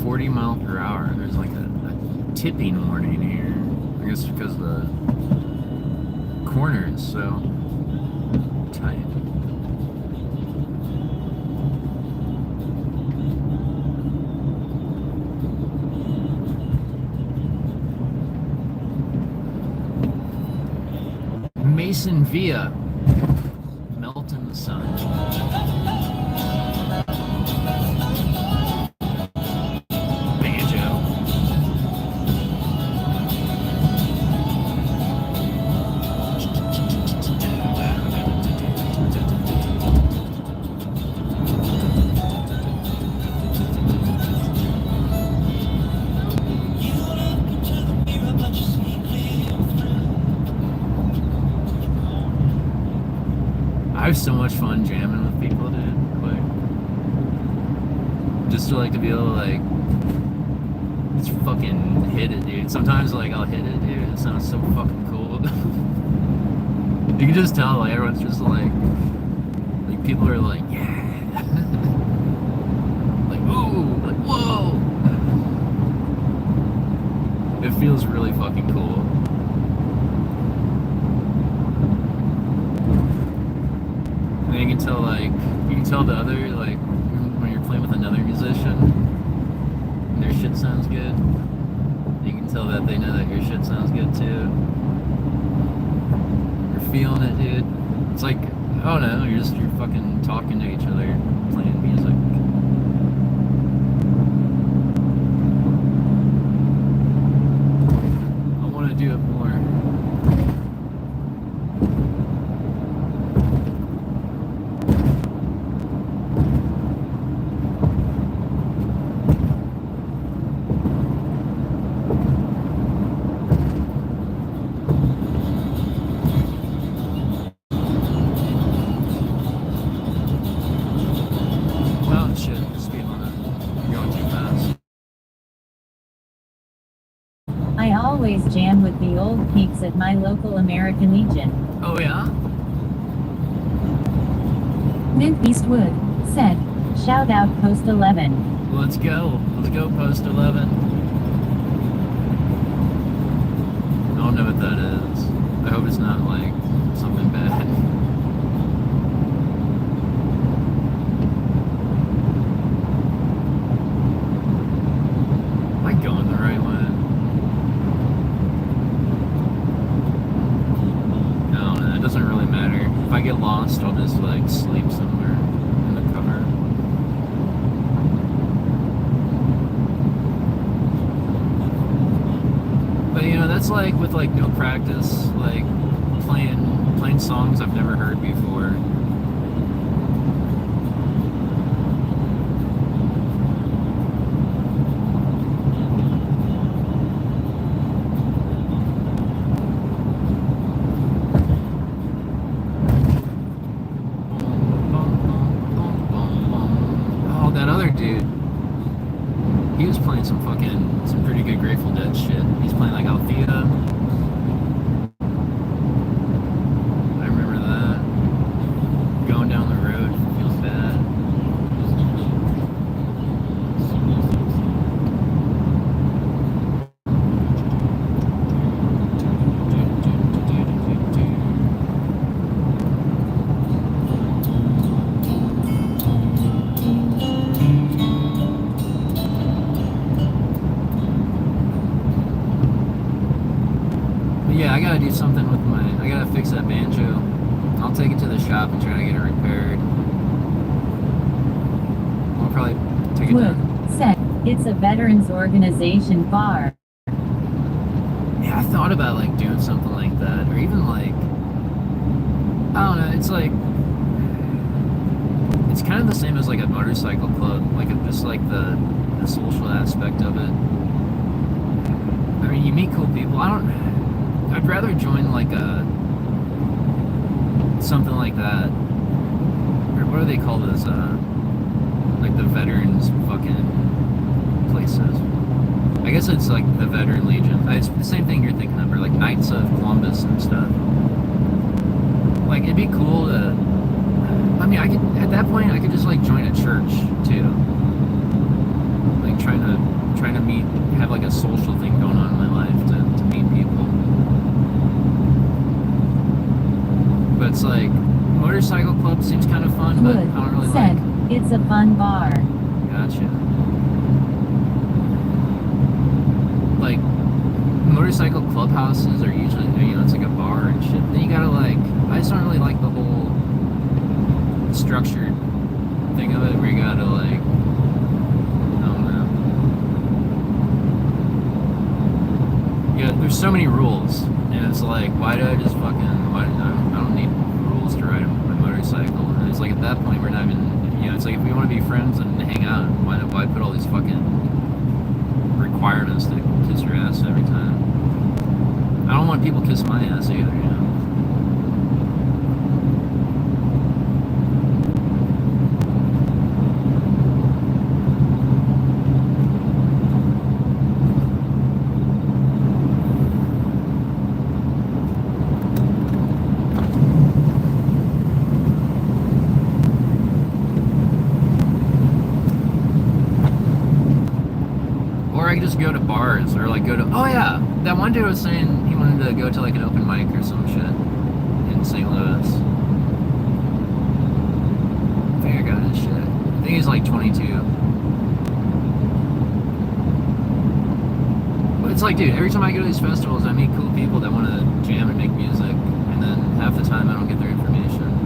40 mile per hour. There's like a tipping warning here. I guess because the corner is so tight. Mason Villa, melt in the sun. Banjo. I have so much fun jamming with people, dude. Like, just to like to be able to like, just fucking hit it, dude. Sometimes like I'll hit it, dude. It sounds so fucking cool. You can just tell like everyone's just like people are like, yeah, like ooh, like whoa. It feels really fucking cool. And you can tell the other, like, when you're playing with another musician and their shit sounds good, you can tell that they know that your shit sounds good too. You're feeling it, dude. It's like, oh no, you're fucking talking to each other, playing music. I want to do it more. I always jam with the old peaks at my local American Legion. Oh yeah? Mint Eastwood said, shout out Post 11. Let's go Post 11. I don't know what that is. I hope it's not like something bad. Am I going the right way? No, it doesn't really matter. If I get lost, I'll just like sleep somewhere in the cover. But you know, that's like with like no practice, like playing songs I've never heard before. Oh, that other dude. He was playing some pretty good Grateful Dead shit. He's playing like Althea. I remember that. But yeah, I gotta do something with I gotta fix that banjo. I'll take it to the shop and try to get it repaired. I'll probably take it Wood down. said, it's a veterans organization bar. Yeah, I thought about like doing something like that, or even like, I don't know. It's like it's kind of the same as like a motorcycle club, like just like the social aspect of it. I mean, you meet cool people. I'd rather join like something like that, or what do they call those? Like the veterans fucking places. I guess it's like the Veteran Legion. It's the same thing you're thinking of, or like Knights of Columbus and stuff. Like it'd be cool to. I mean, I could at that point I could just like join a church too. Like trying to meet, have like a social thing going on in my life to meet people. But it's like motorcycle club seems kind of fun, but I don't really said, like. it's a fun bar. Gotcha. Like motorcycle clubhouses are usually, it's like a bar and shit. Then you gotta like, I just don't really like the whole structured thing of it where you gotta like, I don't know. Yeah, there's so many rules, and it's like, why do I just fucking, I don't need rules to ride my motorcycle. And it's like at that point we're not even, it's like if we want to be friends and hang out, why put all these fucking requirements to kiss your ass every time? I don't want people kiss my ass either, Or I could just go to bars, or like oh yeah, that one dude was saying he wanted to go to like an open mic or some shit in St. Louis. I think I got his shit. I think he's like 22. But it's like, dude, every time I go to these festivals, I meet cool people that want to jam and make music, and then half the time I don't get their information.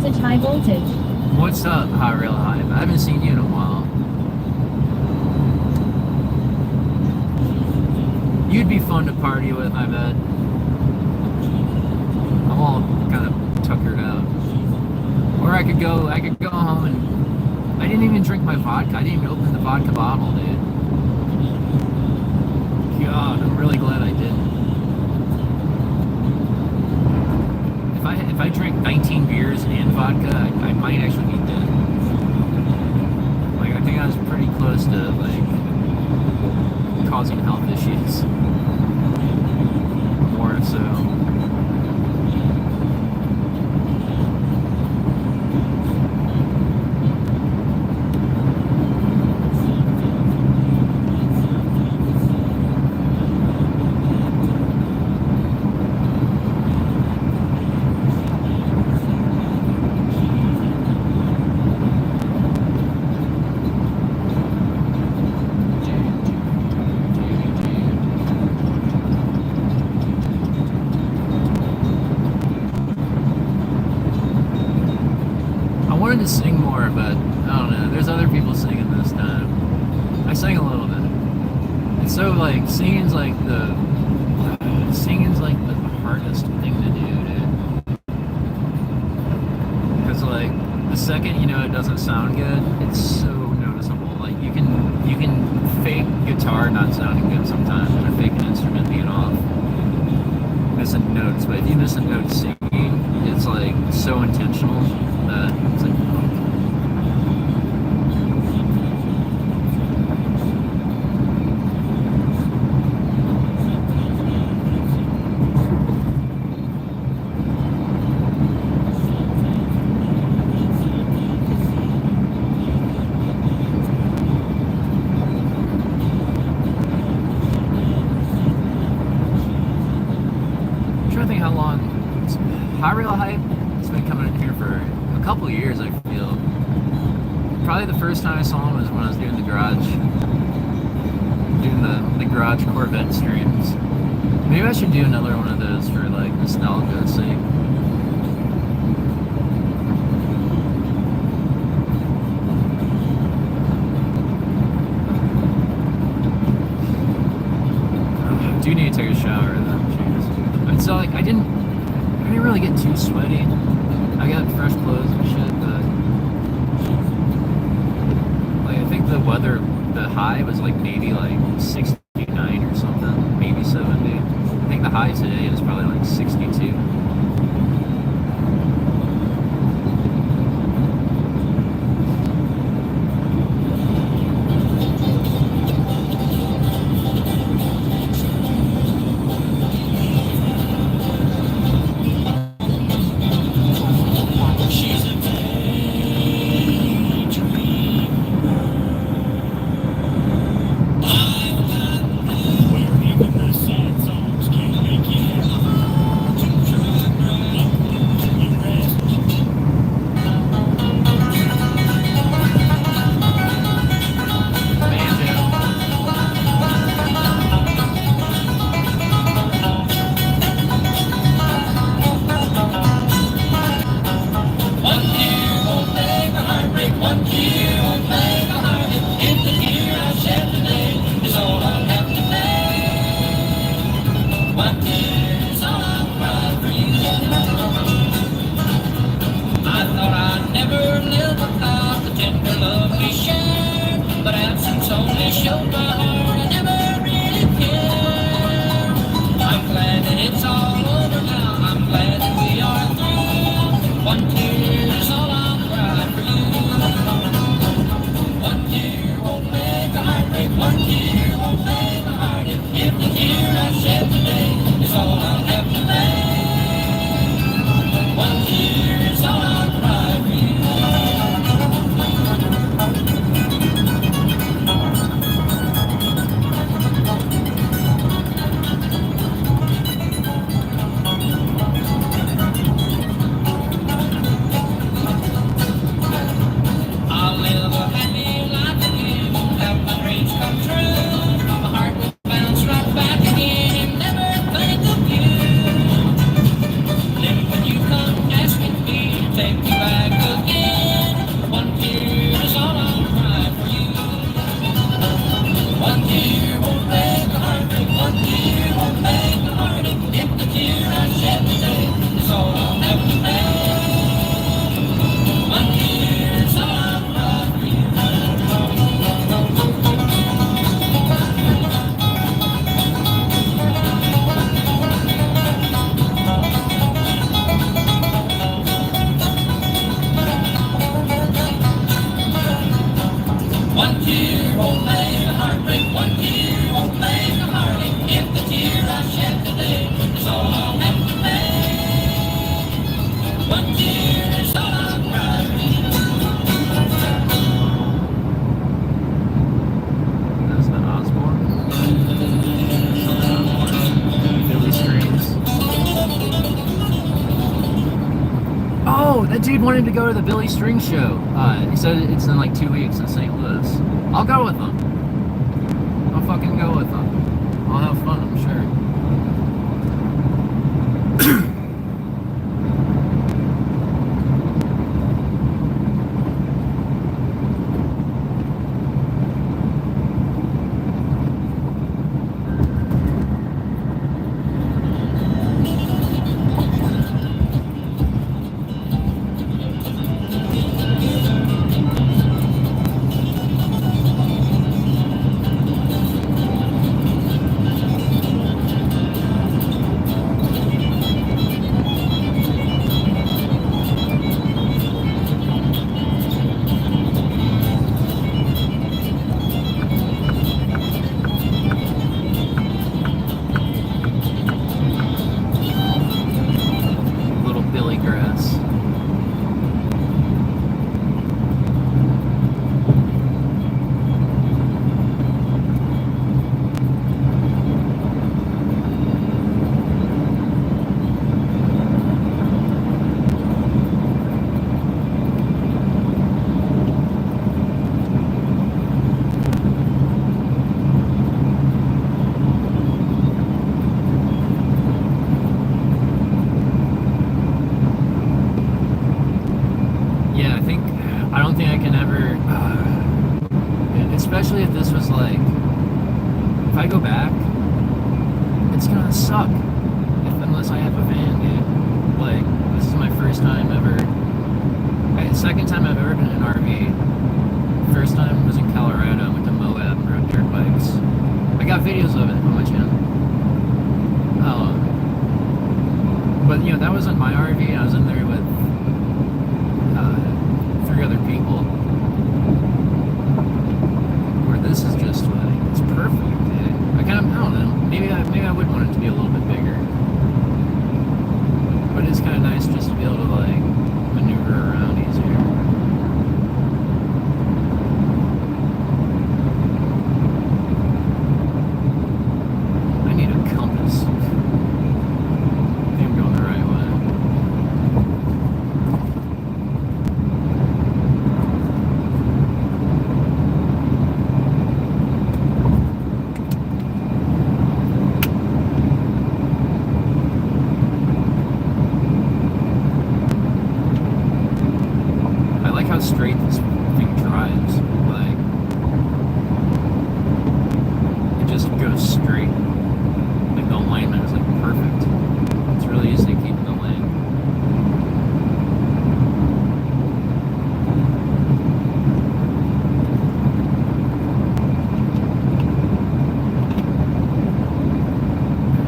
High voltage. What's up, High Real Hype? I haven't seen you in a while. You'd be fun to party with, I bet. I'm all kind of tuckered out. Or I could go home and I didn't even drink my vodka. I didn't even open the vodka bottle, dude. God, I'm really glad I didn't. If I drink 19 beers and vodka, I might actually be dead. Like, I think I was pretty close to, like, causing health issues. More so. I wanted to sing more, but I don't know. There's other people singing this time. I sang a little bit. It's so like singing's like the doesn't sound good, it's so noticeable. Like you can fake guitar not sounding good sometimes, or fake an instrument being off, missing notes. But if you miss a note singing, it's like so intentional that it's like. High Real Hype has been coming in here for a couple of years, I feel. Probably the first time I saw him was when I was doing the garage Corvette streams. Maybe I should do another one of those for like nostalgia's sake. I do need to take a shower though. Jeez. And so like I didn't really get too sweaty. I got fresh clothes and shit, but like I think the weather, the high was like maybe like 69 or something, maybe 70. I think the high today is probably like 62. Dude wanted to go to the Billy String show. He said it's in like 2 weeks in St. Louis. I'll go with him. I'll fucking go with him. I'll have fun, I'm sure. I go back, it's gonna suck. Unless I have a van, dude. Like, this is my first time ever. Second time I've ever been in an RV. First time was in Colorado. I went to Moab and rode dirt bikes. I got videos of it on my channel. But, you know, that wasn't my RV. I was in there with 3 other people. Where this is just like, it's perfect, dude. I don't know. Maybe I would want it to be a little bit bigger. But it's kind of nice just to be able to, like, maneuver around easier. I need a compass. I think I'm going the right way. How straight this thing drives. Like, it just goes straight. Like, the alignment is like perfect. It's really easy to keep in the lane.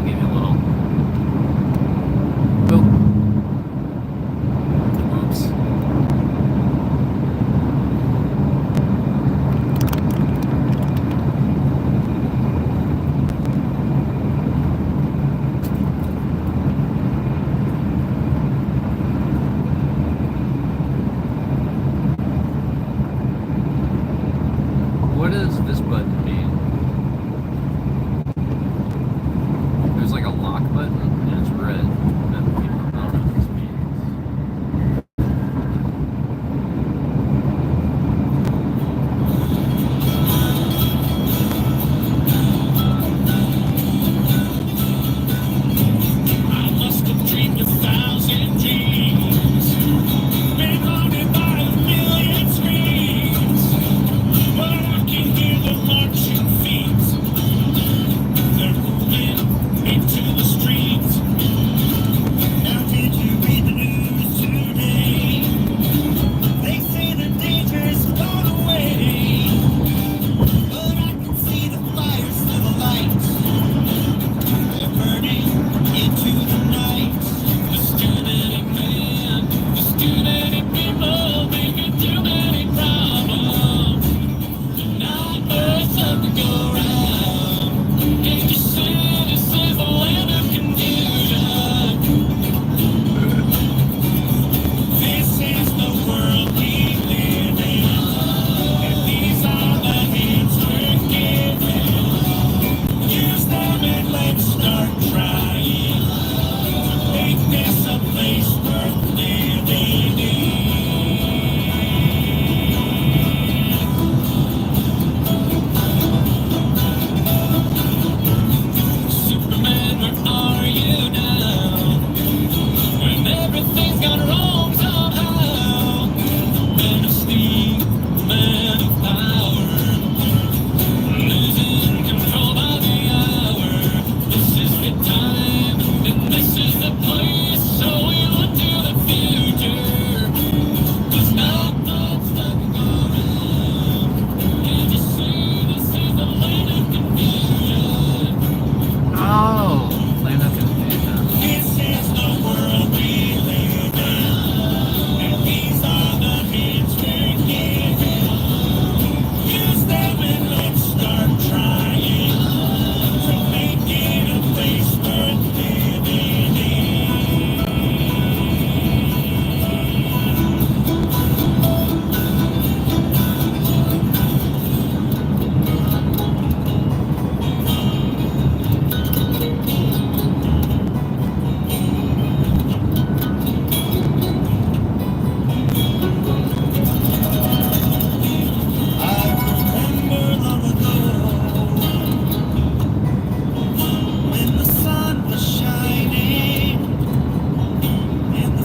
Give me a little. Boom. Oops. What does this button mean? There's like a lock button and it's red. I don't know what this means. I must have dreamed 1,000 dreams, been haunted by a million screams, but I can hear the marching feet. They're moving into the streets. Now did you read the news today? They say the danger's gone away, but I can see the fires through the lights. They're burning into the night. The stupid man, the stupid people making too many problems. Not worth something to go around. Can't you see this is a land of confusion? This is the world we live in, and these are the hands we're given. Use them and let's start trying to make this a place worth living in. Superman, where are you now? When everything's gone wrong somehow. Man of steel, man of power, losing control by the hour. This is the time, and this is the place. So we look to the future. 'Cause not much time to go around. Can't you see this is the land of confusion? Oh, Land of Confusion. This is the world we live in, and these are the hands we're given. Use them and let's start trying to make it a place worth living in. I remember long ago when the sun was shining and the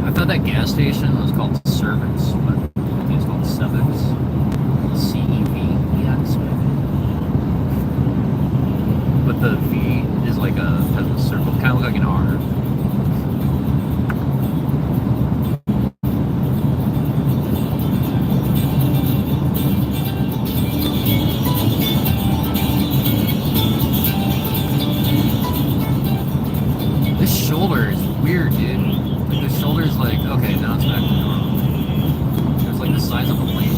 I thought that gas station was called Cervix, but I think it's called Cevix. CEVEX. has a circle, kind of look like an R. This shoulder is weird, dude. Like the shoulder's like, okay, now it's back to normal. It's like the size of a plane.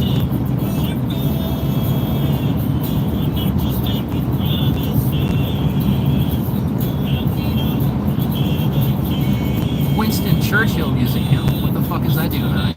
Winston Churchill Museum. What the fuck is that doing out?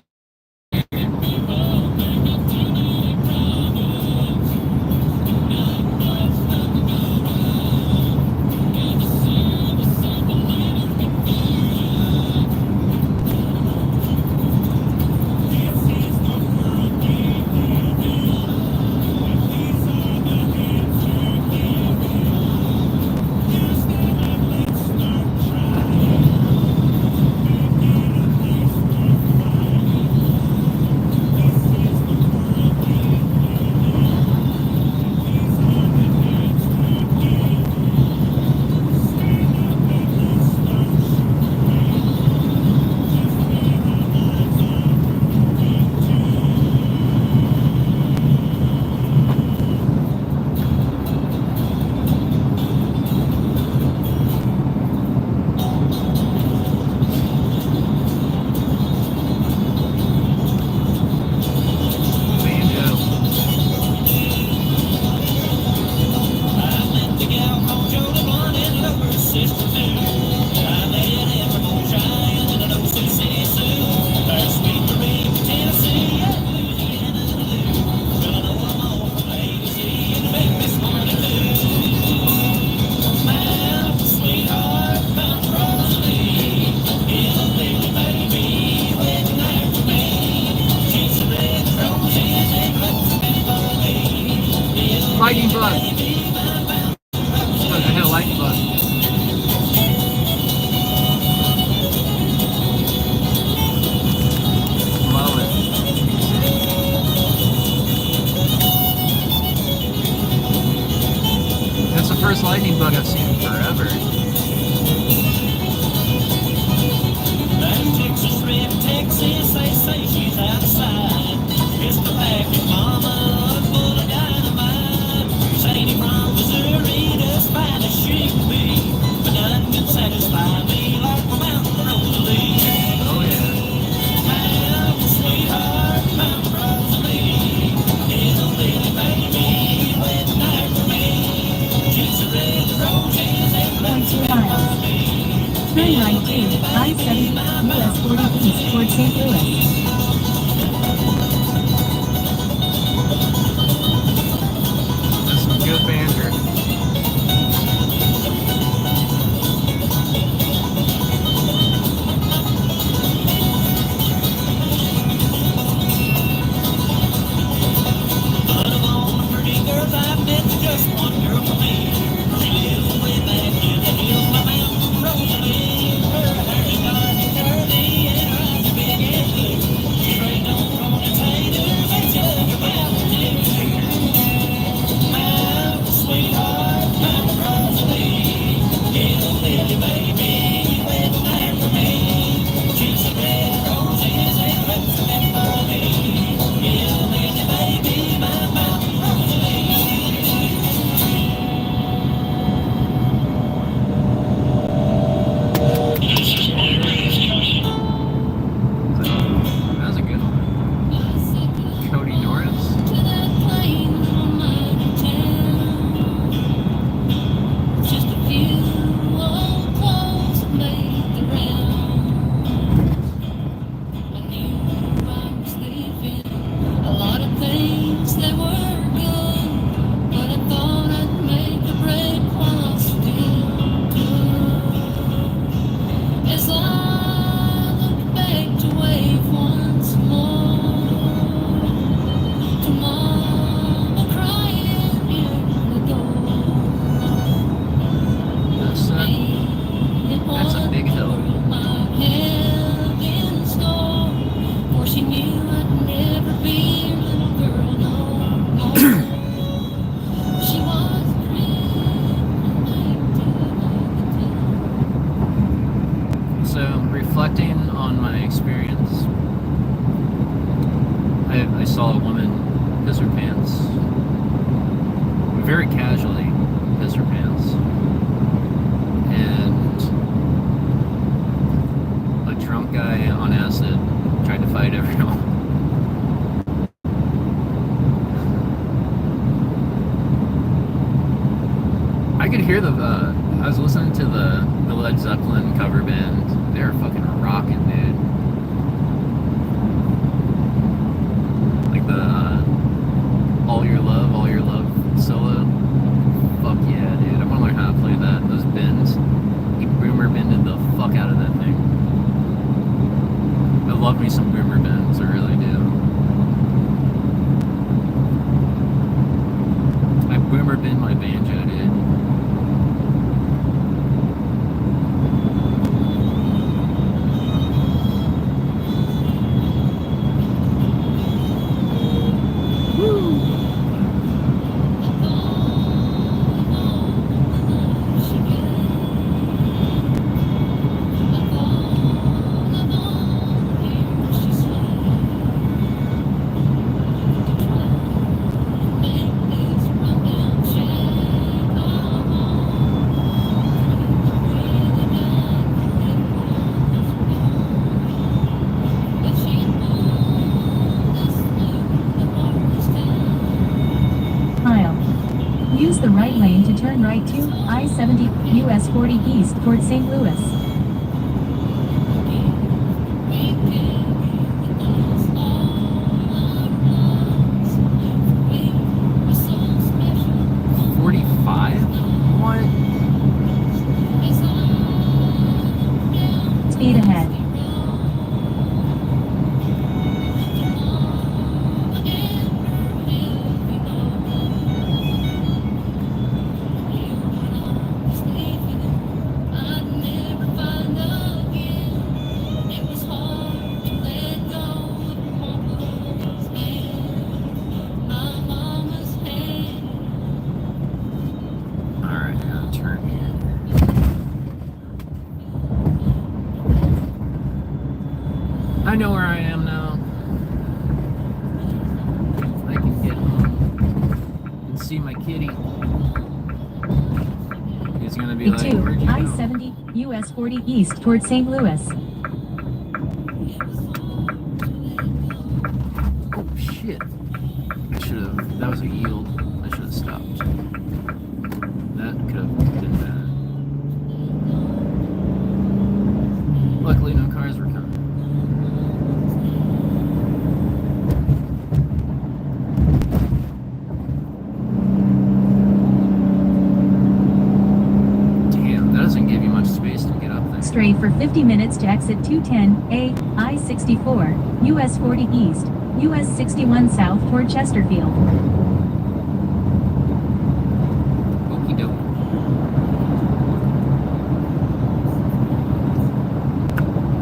Lightning bug. I hit a lightning bug. Love it. That's the first lightning bug I've seen in forever. Texas, red Texas, they say she's outside. It's the pack of mama, full of dynamite. Sadie from Missouri, as fine as she can be, but none can satisfy me like my mountain Rosalie. Oh yeah. Mountain sweetheart, mountain Rosalie, little lily baby, wet night for me. Cheeks are red roses and lips 0.2 miles. Turn right to I-70 US 40 east toward St. Louis. That's some good banter. But of all the pretty girls I've met, just one girl for me. She lives way back in the hills, my mountain Rosalie. Her hair's dark and curly, and her eyes are big and blue. She straight on from the tater, makes you look about you. Mountain sweetheart, mountain Rosalie, little lily baby, wet night for me. Cheeks are red roses and lips are meant for me. Little lily baby, my mountain Rosalie. That was a good one. Cody Norris. reflecting on my experience, I saw a woman piss her pants. Very casually piss her pants. And a drunk guy on acid tried to fight everyone. I could hear I was listening to the Led Zeppelin cover band. They were fucking rocking, dude. Like the All Your Love solo. Fuck yeah, dude. I want to learn how to play that. Those bends. He boomer bended the fuck out of that thing. I love me some boomer bends, I really do. I boomer bend my banjo, dude. Use the right lane to turn right to I-70, US 40 East toward St. Louis. Speed ahead. I know where I am now. I can get home and see my kitty. He's gonna be like, where'd you go? I-70, US 40 East toward St. Louis. Oh shit. That was a yield. I should have stopped. That could have been bad. Luckily no cars were coming. Straight for 50 minutes to exit 210A, I-64, US 40 East, US 61 South toward Chesterfield. Okie doke.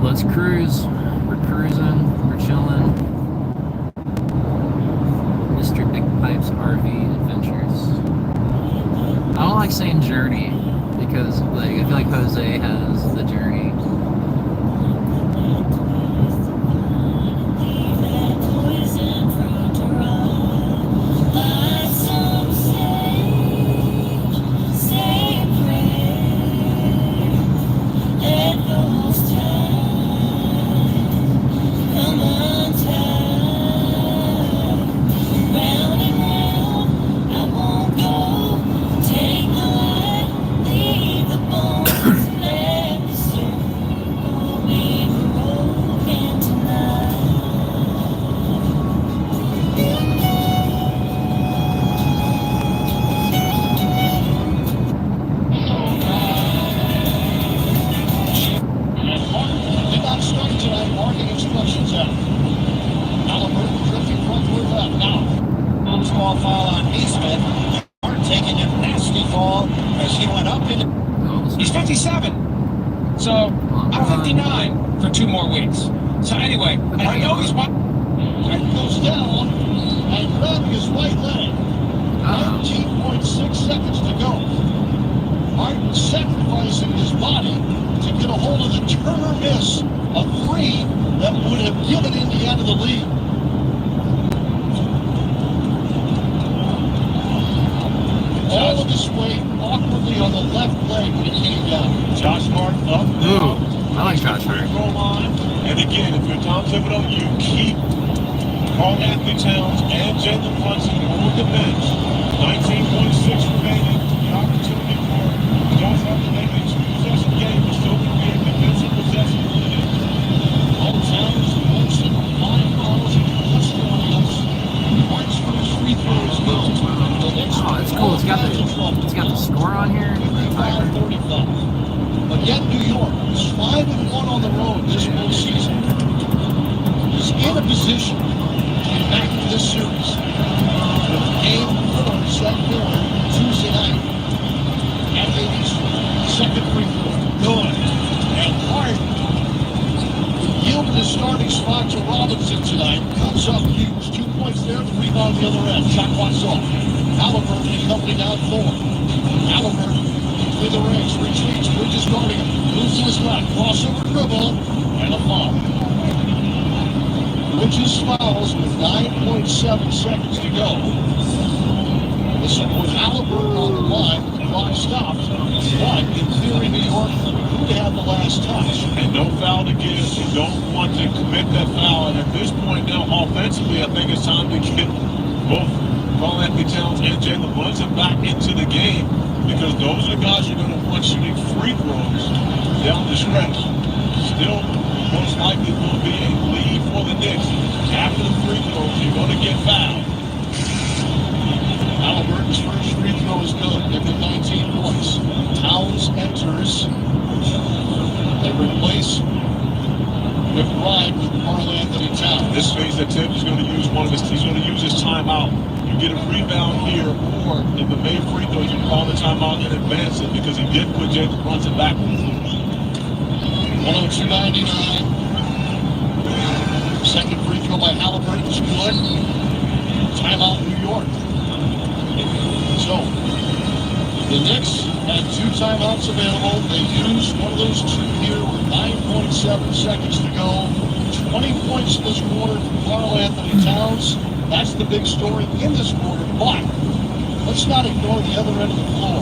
Let's cruise. We're cruising. We're chilling. MrBigPipes RV Adventures. I don't like saying journey. Because like I feel like Jose has the journey. He's 57. So I'm 59 for 2 more weeks. So anyway, and I know he's one. Martin goes down and grabbing his right leg. 19.6 seconds to go. Martin sacrificing his body to get get a hold of the Turner miss, a three that would have given Indiana the lead. All of this weight awkwardly on the left leg when he came down. Josh Hart up. Ooh, I like Josh Hart. Goal line. And again, if you're Tom Thibodeau, you keep Carl Anthony Towns and Jalen Brunson on the bench. 19.6 remaining. The opportunity for Josh Hart to make a two-possession game, but still can be a defensive possession. All Towns, Brunson, 5 fouls, plus tries. Marks for his free throws goes. The next Oh, that's cool. It's got the score on here. 35. But yet New York is 5-1 on the road this postseason. Is in a position to get back to this series. With game 4 set for Tuesday night. And ladies, second free throw. Good. And Hart yielded his starting spot to Robinson tonight. Comes up huge. 2 points there, the rebound the other end. Shot clock's off. Halliburton and company down 4. Halliburton with the rings, retreats, Bridges guarding him. Moves to his left, crossover dribble, and a foul. Bridges fouls with 9.7 seconds to go. This one with Halliburton on the line, the clock stopped. But in theory, New York could have the last touch. And no foul to give. You don't want to commit that foul. And at this point now, offensively, I think it's time to get both Carl Anthony Towns and Jalen Brunson back into the game, because those are the guys you're going to want shooting free throws down the stretch. Still, most likely will be a lead for the Knicks. After the free throws, you're going to get fouled. Halliburton's first free throw is good. Give him 19 points. Towns enters. They replace McBride with Carl Anthony Towns. This phase that Tim is going to use he's going to use his timeout. You get a rebound here, or in the main free throw, you call the timeout and advance it, because he did put Jalen Brunson back. 102.99. Second free throw by Halliburton is good. Timeout New York. So, the Knicks had 2 timeouts available. They used one of those 2 here with 9.7 seconds to go. 20 points in this quarter from Carl Anthony Towns. That's the big story in this quarter. But let's not ignore the other end of the floor.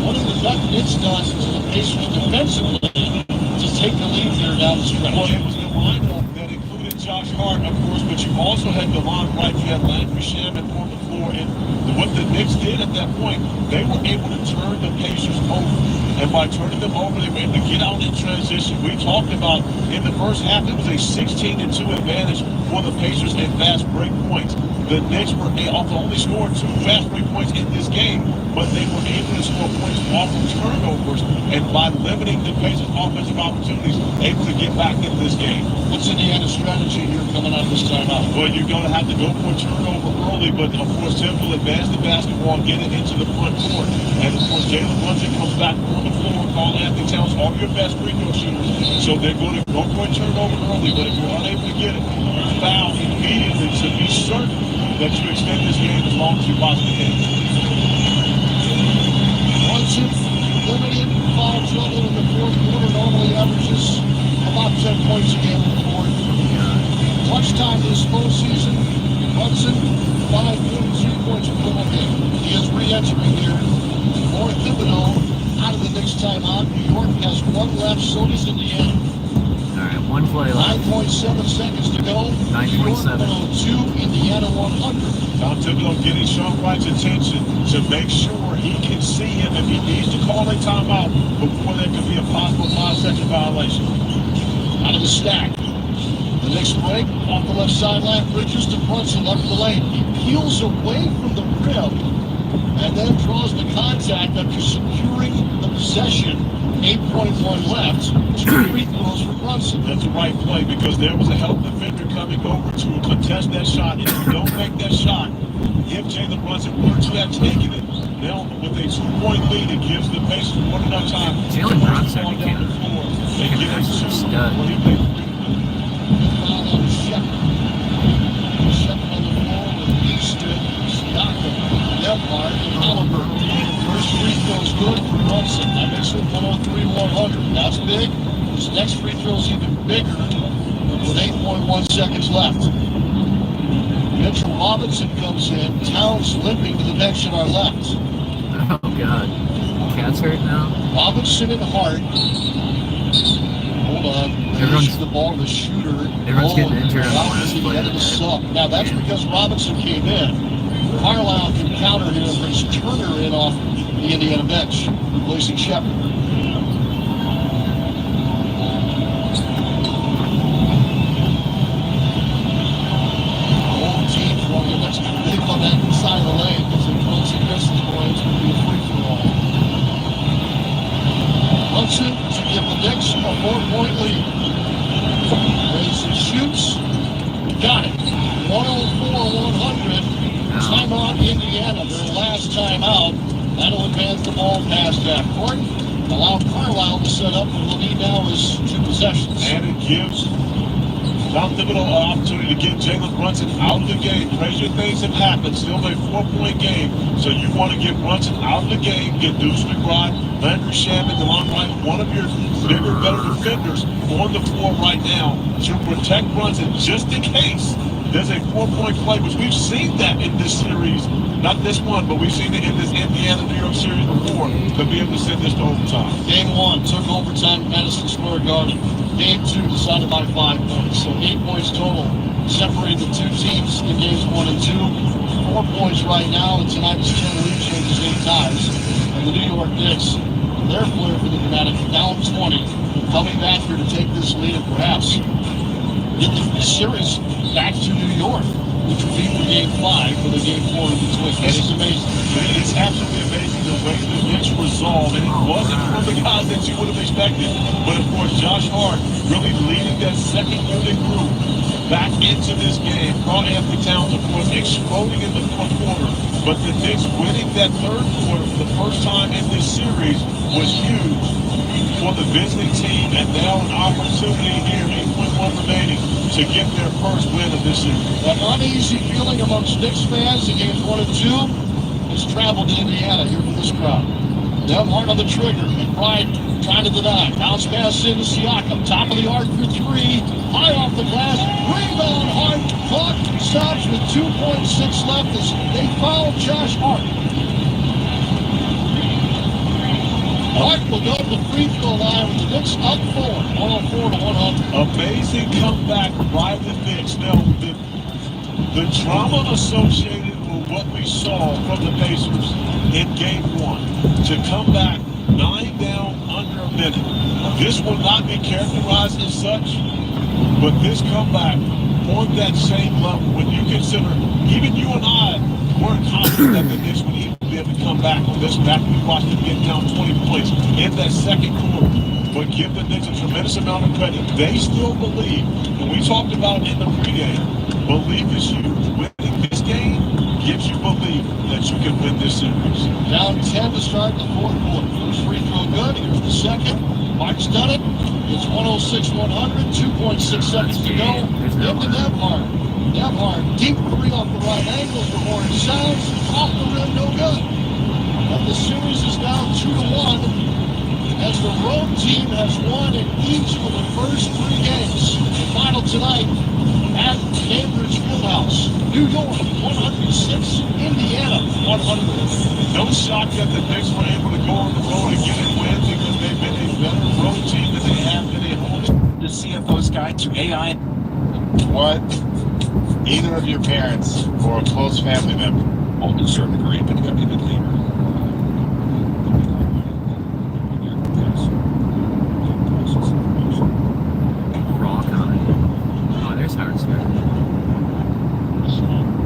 One of the Knicks done to the Pacers defensively to take the lead here down the stretch. Well, it was the lineup that included Josh Hart, of course, but you also had Delon Wright, you had Landry Shamet on the floor, and what the Knicks did at that point, they were able to turn the Pacers over. And by turning them over, they were able to get out in transition. We talked about in the first half, it was a 16-2 advantage for the Pacers in fast break points. The Knicks were only scored 2 fast break points in this game, but they were able to score points off of turnovers, and by limiting the Pacers' offensive opportunities, able to get back in this game. What's Indiana's strategy here coming out of this timeout? Well, you're going to have to go for a turnover early, but of course, Tim will advance the basketball, get it into the front court. And of course, Jalen Brunson comes back on the floor. Carl Anthony Towns are your best free throw shooters. So they're going to go for a turnover early, but if you're unable to get it, foul immediately to be certain that you extend this game as long as you possibly can. Brunson limited foul trouble in the fourth quarter. Normally averages about 10 points a game on the court. Clutch time this postseason. Brunson, 5.2 points per ball game. He is re-entering here. More Thibodeau out of the next timeout. New York has 1 left, so does Indiana. All right, 1 play left. 9.7 seconds to go. 9.7. 102, Indiana 100. Tom Thibodeau getting Sean Wright's attention to make sure he can see him if he needs to call a timeout before there could be a possible 5-second violation. Out of the stack. The next break, off the left sideline, Bridges to Brunson, left of the lane. Peels away from the rim and then draws the contact after securing the possession. 8.1 left. 2 free throws for Brunson. That's the right play, because there was a help defender coming over to contest that shot. If you don't make that shot, if Jalen Brunson were to have taken it, now with a 2-point lead, it gives the Pacers more than enough time. Jalen Brunson, you down the floor. They get it He's a to stud. what he played. Foul on Shepard. Shepard on the floor with Easton, Stockton, Nebhart, and Halliburton. First free throw is good for Brunson. That makes it 103-100. That's big. next free throw is even bigger with 8.1 seconds left. Mitchell Robinson comes in. Towns limping to the bench at our left. Oh God, Cat's hurt now. Robinson and Hart. Hold on. Everyone's- the ball to the shooter. everyone's getting injured on the last Robinson play of getting the a game. sub. Now that's because Robinson came in. Carlisle can counter him and brings Turner in off the Indiana bench, replacing Shepard. Both teams want to let's big on that side of the lane because if Brunson misses points, it will be a free for all. Brunson to give the Knicks a 4-point lead. Raises and shoots. Got it. 104-100. Timeout Indiana, their last timeout. That'll advance the ball past that court. Allow Carlisle to set up what will need now is 2 possessions. And it gives Tom Thibodeau an opportunity to get Jalen Brunson out of the game. Crazier things have happened. Still a 4-point game. So you want to get Brunson out of the game, get Deuce McBride, Landry Shaman, DeLon Wright, one of your bigger, better defenders on the floor right now to protect Brunson just in case there's a 4-point play, which we've seen that in this series. Not this one, but we've seen it in this Indiana-New York series before to be able to send this to overtime. Game 1 took overtime at Madison Square Garden. Game 2 decided by 5 points. So 8 points total separated the two teams in games 1 and 2. 4 points right now, and tonight's 10 lead changes 8 ties. And the New York Knicks, their flair for the dramatic, down 20, coming back here to take this lead and perhaps get the series back to New York, which would be for Game 5 for the Game 4 in between. This is amazing. It's absolutely amazing the way the Knicks resolve, and it wasn't from the guys that you would have expected. But of course, Josh Hart really leading that second unit group back into this game. Carl Anthony Towns, of course, exploding in the fourth quarter. But the Knicks winning that third quarter for the first time in this series was huge for the visiting team, and now an opportunity here, 8.1 remaining, to get their first win of this series. That uneasy feeling amongst Knicks fans in games 1 and 2 has traveled to Indiana here from this crowd. Them hard on the trigger. McBride trying to deny. Bounce pass into Siakam. Top of the arc for 3. High off the glass. Rebound Hart. Clock stops with 2.6 left as they foul Josh Hart. Hart will go to the free throw line with the Knicks up 4. 104-100. Amazing comeback by the Knicks. Now, the drama associated with what we saw from the Pacers in Game 1 to come back 9 down under a minute. This will not be characterized as such, but this comeback on that same level, when you consider, even you and I weren't confident that the Knicks would even be able to come back on this back. We watched them get down 20 points in that second quarter. But give the Knicks a tremendous amount of credit. They still believe, and we talked about it in the pregame, belief is huge. Winning this game gives you belief that you can win this series. Down 10 to start the fourth quarter. First free throw good. Here's the second. Mark's done it. It's 106-100. 2.6 seconds to go. Into Nebhart. Nebhart, deep 3 off the right angle for Orange Sounds. Off the rim, no good. And the series is now 2-1. As the road team has won in each of the first 3 games. The final tonight at Cambridge Fieldhouse. New York, 106. Indiana, 100. No shock that the Knicks were able to go on the road and get a win because they've been a better road team than they have been at home. The CFO's Guide to AI. What either of your parents or a close family member, Well, to a certain degree, but you got to be a good leader. Rock on it. Oh, there's Howard Smith.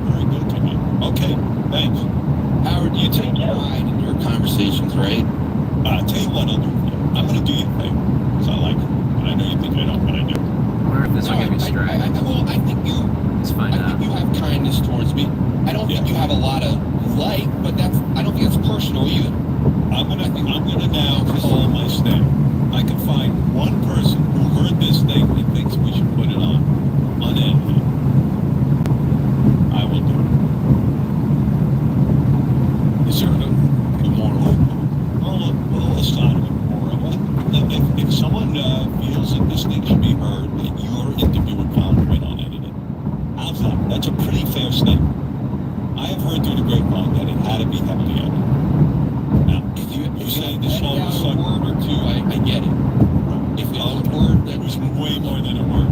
Very good to me. Okay, thanks. Howard, you take pride in your conversations, right? Tell you what I'll do. I'm going to do you a favor, because I like it. I know you think I don't, but I do. I wonder if this will get me straight. I think you... Let's find I out. think you have kindness towards me. I don't think you have a lot of light, but I don't think that's anyone feels that this thing should be heard, that your interview with Colin went unedited. How's that? That's a pretty fair statement. I have heard through the grapevine that it had to be heavily edited. Now, if you say the show was a word or two, I get it. If it was a word that was way more than a word.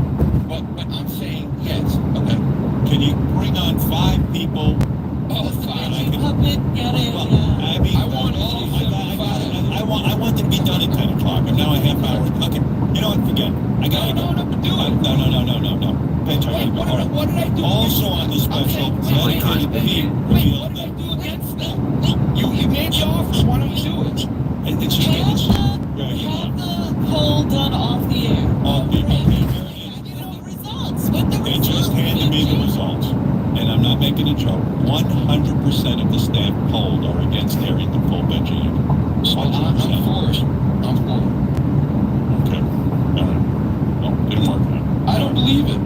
but I'm saying yes. Okay. Can you bring on 5 people? Oh, fine. I mean, I want all of them. I want them to be done at 10 o'clock. I'm now a half hour. Okay. You know what? Forget it. I gotta go. No, do it. No. Bench, I gotta go. All right. What did I do? Also on the special, like dedicated Pete What revealed did I that do against them? You made the offer. Why don't you do it? it's right. Poll done off the air. Off the air. The results. With the They just handed me the results, and I'm not making a joke. 100% of the staff polled are against airing the full bench unit. So I'm for it. I'm for it. Okay. All right. No, didn't work out. I don't believe it.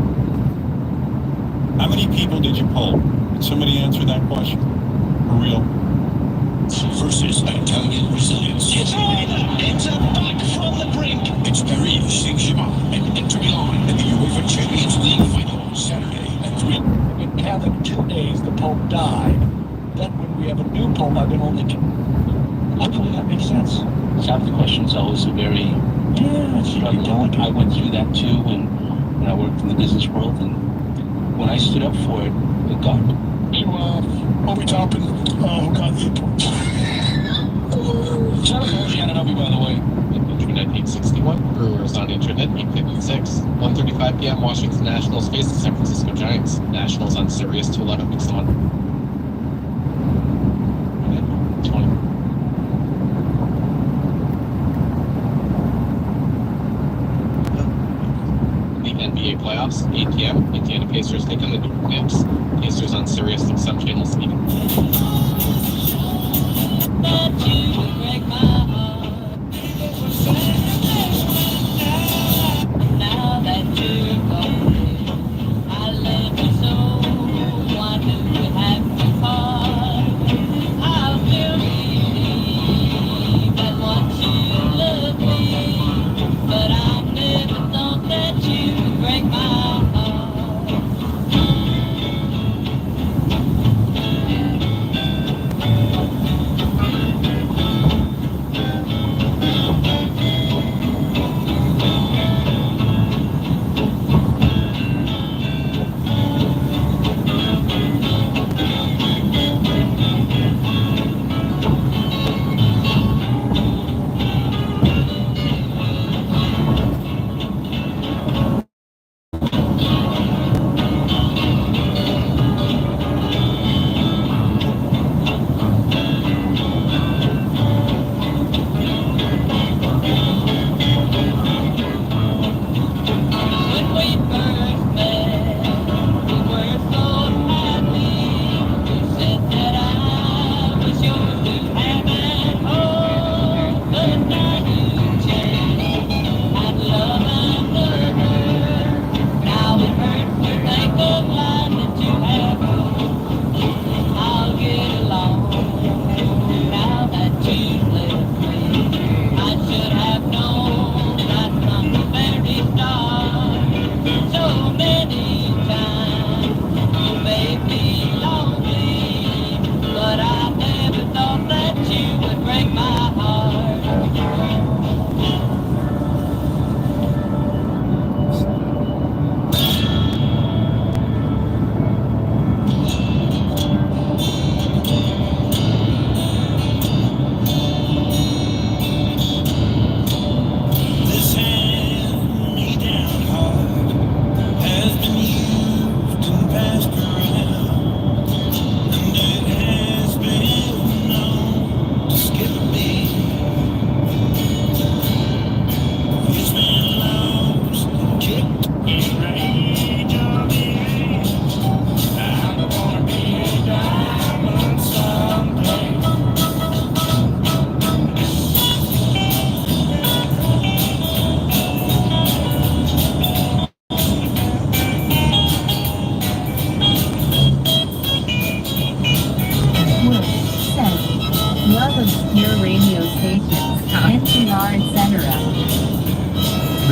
How many people did you poll? Did somebody answer that question? For real? Versus Italian resilience. It's a back from the brink. It's Paris Saint-Germain and Inter Milan in the UEFA Champions League final Saturday at 3. In Catholic 2 days, the Pope died. Then when we have a new Pope, I've been only... Hopefully that makes sense. Catholic questions always a very struggle. I went through that too when I worked in the business world, and when I stood up for it, God. You, over top and, who got the Shout out to Giannovi, by the way. Internet 861, Brewers on Internet 856. 1:35 p.m. Washington Nationals face the San Francisco Giants. Nationals on Sirius 211 weeks on. 20. The NBA playoffs, 8 p.m. Indiana Pacers take on the New York Knicks. Pacers on Sirius and some channels. But you break my heart. Now that you're gone, I love you so. Why do we have to part? I will believe that once you love me, but I never thought that you would break my heart.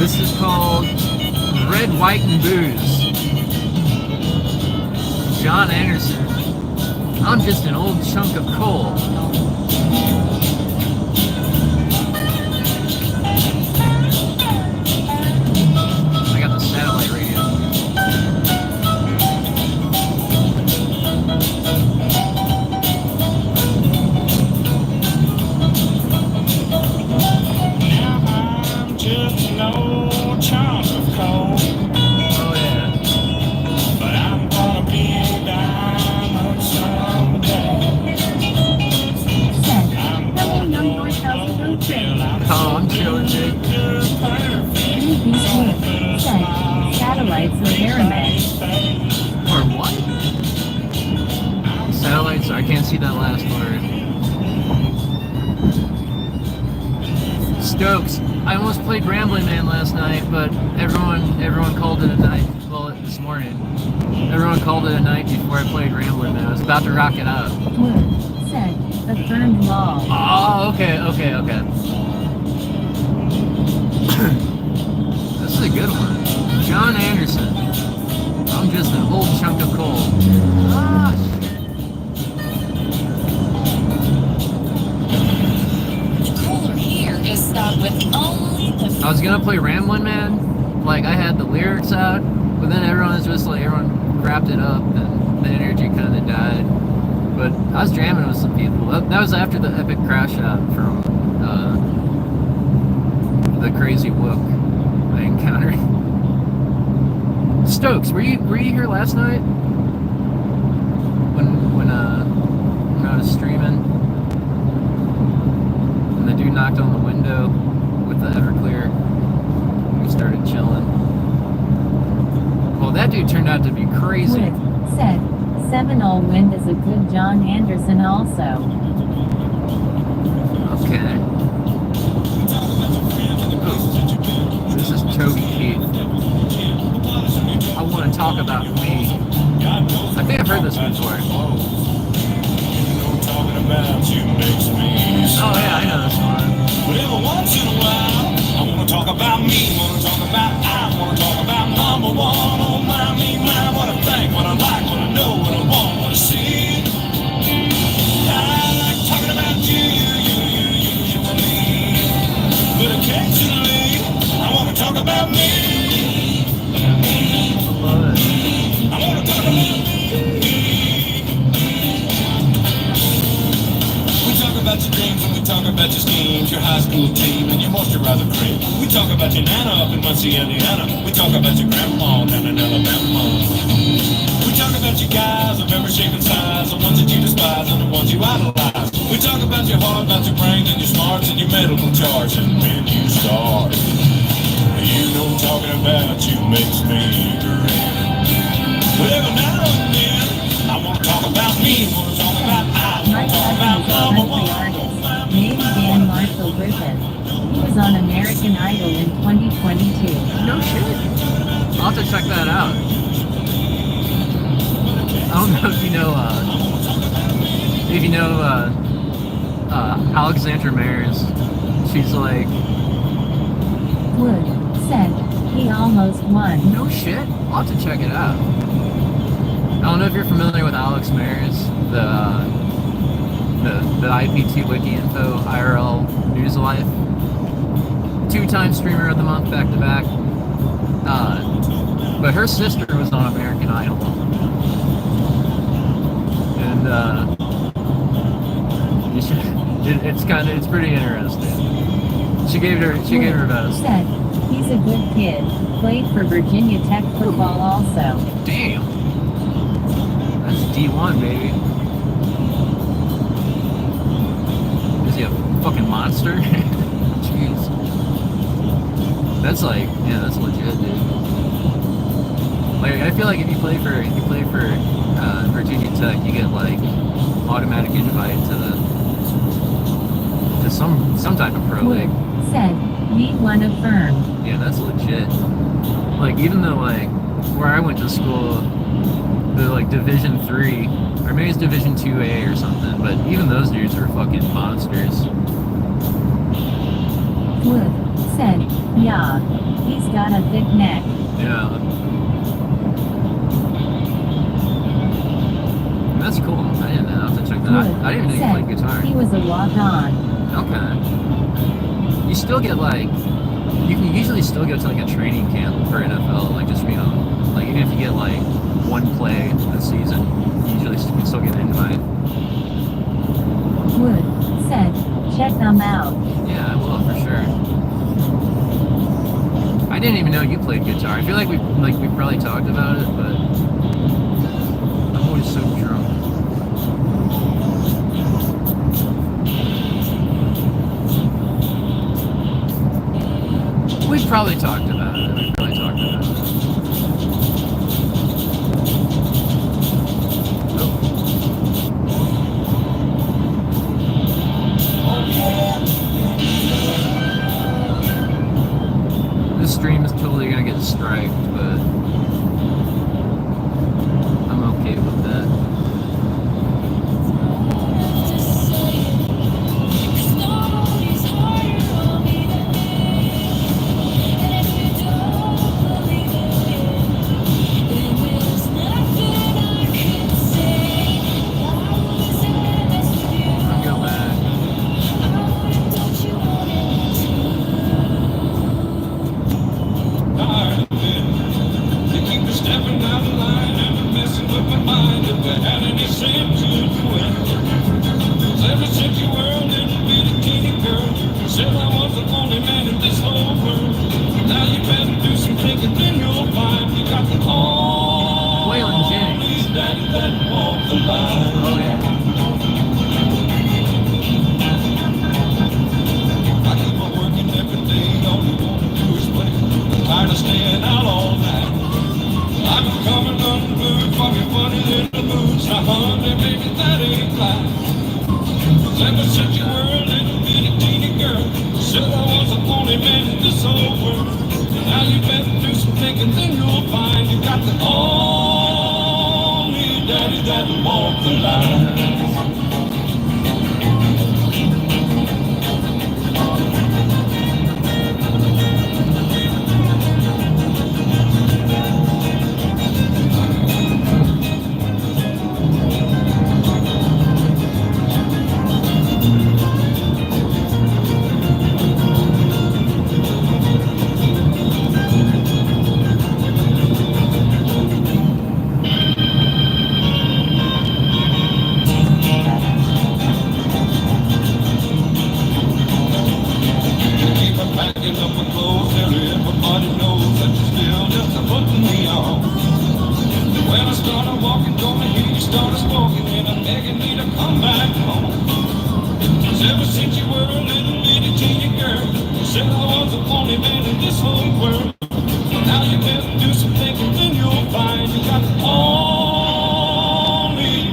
This is called Red, White, and Booze. John Anderson. I'm just an old chunk of coal. I got the satellite radio. Now I'm just an old chunk of coal. Oh yeah. But I'm gonna be a diamond someday. Said, I'm hello, gonna young go North House slow Road till Trip. I'm Oh, I'm chilling, dude. just perfect. Greenpeace Wood. Said, satellites or Aramex. Or what? Satellites? I can't see that last word. Stokes. I almost played Rambling Man last night, but everyone called it a night. Well, this morning. Everyone called it a night before I played Rambling Man. I was about to rock it out. Wood. Said, affirmed law. Oh, okay. This is a good one. John Anderson. I'm just an old chunk of coal. Ah, shit. The cooler here is stocked with only the I was gonna play Ramblin' Man, like I had the lyrics out, but then everyone wrapped it up and the energy kind of died. But I was jamming with some people. That was after the epic crash out from the crazy wook I encountered. Stokes, were you here last night when I was streaming and the dude knocked on the window with the Everclear? We started chilling. Well, that dude turned out to be crazy. Wood. Said, Seminole Wind is a good John Anderson also. Okay. Ooh, this is Toby Keith. I want to talk about me. I think I've heard this before. Talking about you makes me. Oh yeah, I know this one. But every once in a while, I wanna talk about me, wanna talk about I, wanna talk about number one. Oh my, me, my, what I think, what I like, what I know, what I want, what I see. I like talking about you and me. But occasionally, I wanna talk about me. Love it. I wanna talk about me. We talk about your dreams and we talk about your schemes, your high school team and your moisturizer cream. We talk about your nana up in Muncie, Indiana. We talk about your grandma down in Alabama. We talk about your guys of every shape and size, the ones that you despise and the ones you idolize. We talk about your heart, about your brains and your smarts and your medical charts and when you start. You know talking about you makes me grin. But every now and then, I wanna talk about me, wanna talk about I, My wanna talk cousin about is a number country one. artist, named Dan Marshall Griffin. He was on American Idol in 2022. No shit. I'll have to check that out. I don't know if you know Alexandra Mares. She's like, Wood. Said, he almost won. no shit. I'll have to check it out. I don't know if you're familiar with Alex Mares, the IPT Wiki Info IRL News Life. 2-time streamer of the month back to back. But her sister was on American Idol. And it's pretty interesting. She gave her best. Said, he's a good kid. Played for Virginia Tech football also. Damn. That's D1, baby. Is he a fucking monster? Jeez. That's like, yeah, that's legit, dude. Like, I feel like if you play for Virginia Tech, you get like automatic invite to some type of pro league. Said, V1 affirmed. Yeah, that's legit. Like, even though like where I went to school, the like Division 3, or maybe it's Division 2A or something, but even those dudes are fucking monsters. Wood. said, yeah, he's got a thick neck. Yeah. That's cool. I didn't know. I have to check that out. Wood I didn't even know you said, played guitar. he was a walk-on. Okay. You still get like, you can usually still go to like a training camp for NFL, like just, you know, like even if you get like one play a season, you usually can still get an invite. Wood said, check them out. Yeah, I will for sure. I didn't even know you played guitar. I feel like we probably talked about it, but I'm always so drunk. We probably talked about it. We probably talked about it. This stream is totally gonna get striked, but I'm okay with that. I'll go back. Tired of it. They keep me stepping out of line and messing with my mind. If they had any sense to quit. Ever since you were a little bitty teeny girl, said I was the only man in this whole world. Now you better do some thinking, then you'll find you got the Waylon Jennings. only daddy that walked the line. Oh yeah. I keep on working every day, all you wanna do is play. I'm tired of staying out all night. I've been coming unglued, fucking funny little moods. Now honey, baby, that ain't right. Ever since you were a little bitty teeny girl, said I was the only man in this whole world. Now you better do some thinking, then you'll find you got the only daddy that walked the line. Keep on packing up my clothes, and everybody knows that you're still just a putting me on. When I started walking, told me here you started smoking, and I'm begging me to come back home. 'Cause ever since you were a little bitty teeny girl, you said I was the only man in this whole world. Now you better do some thinking, then you'll find you got the only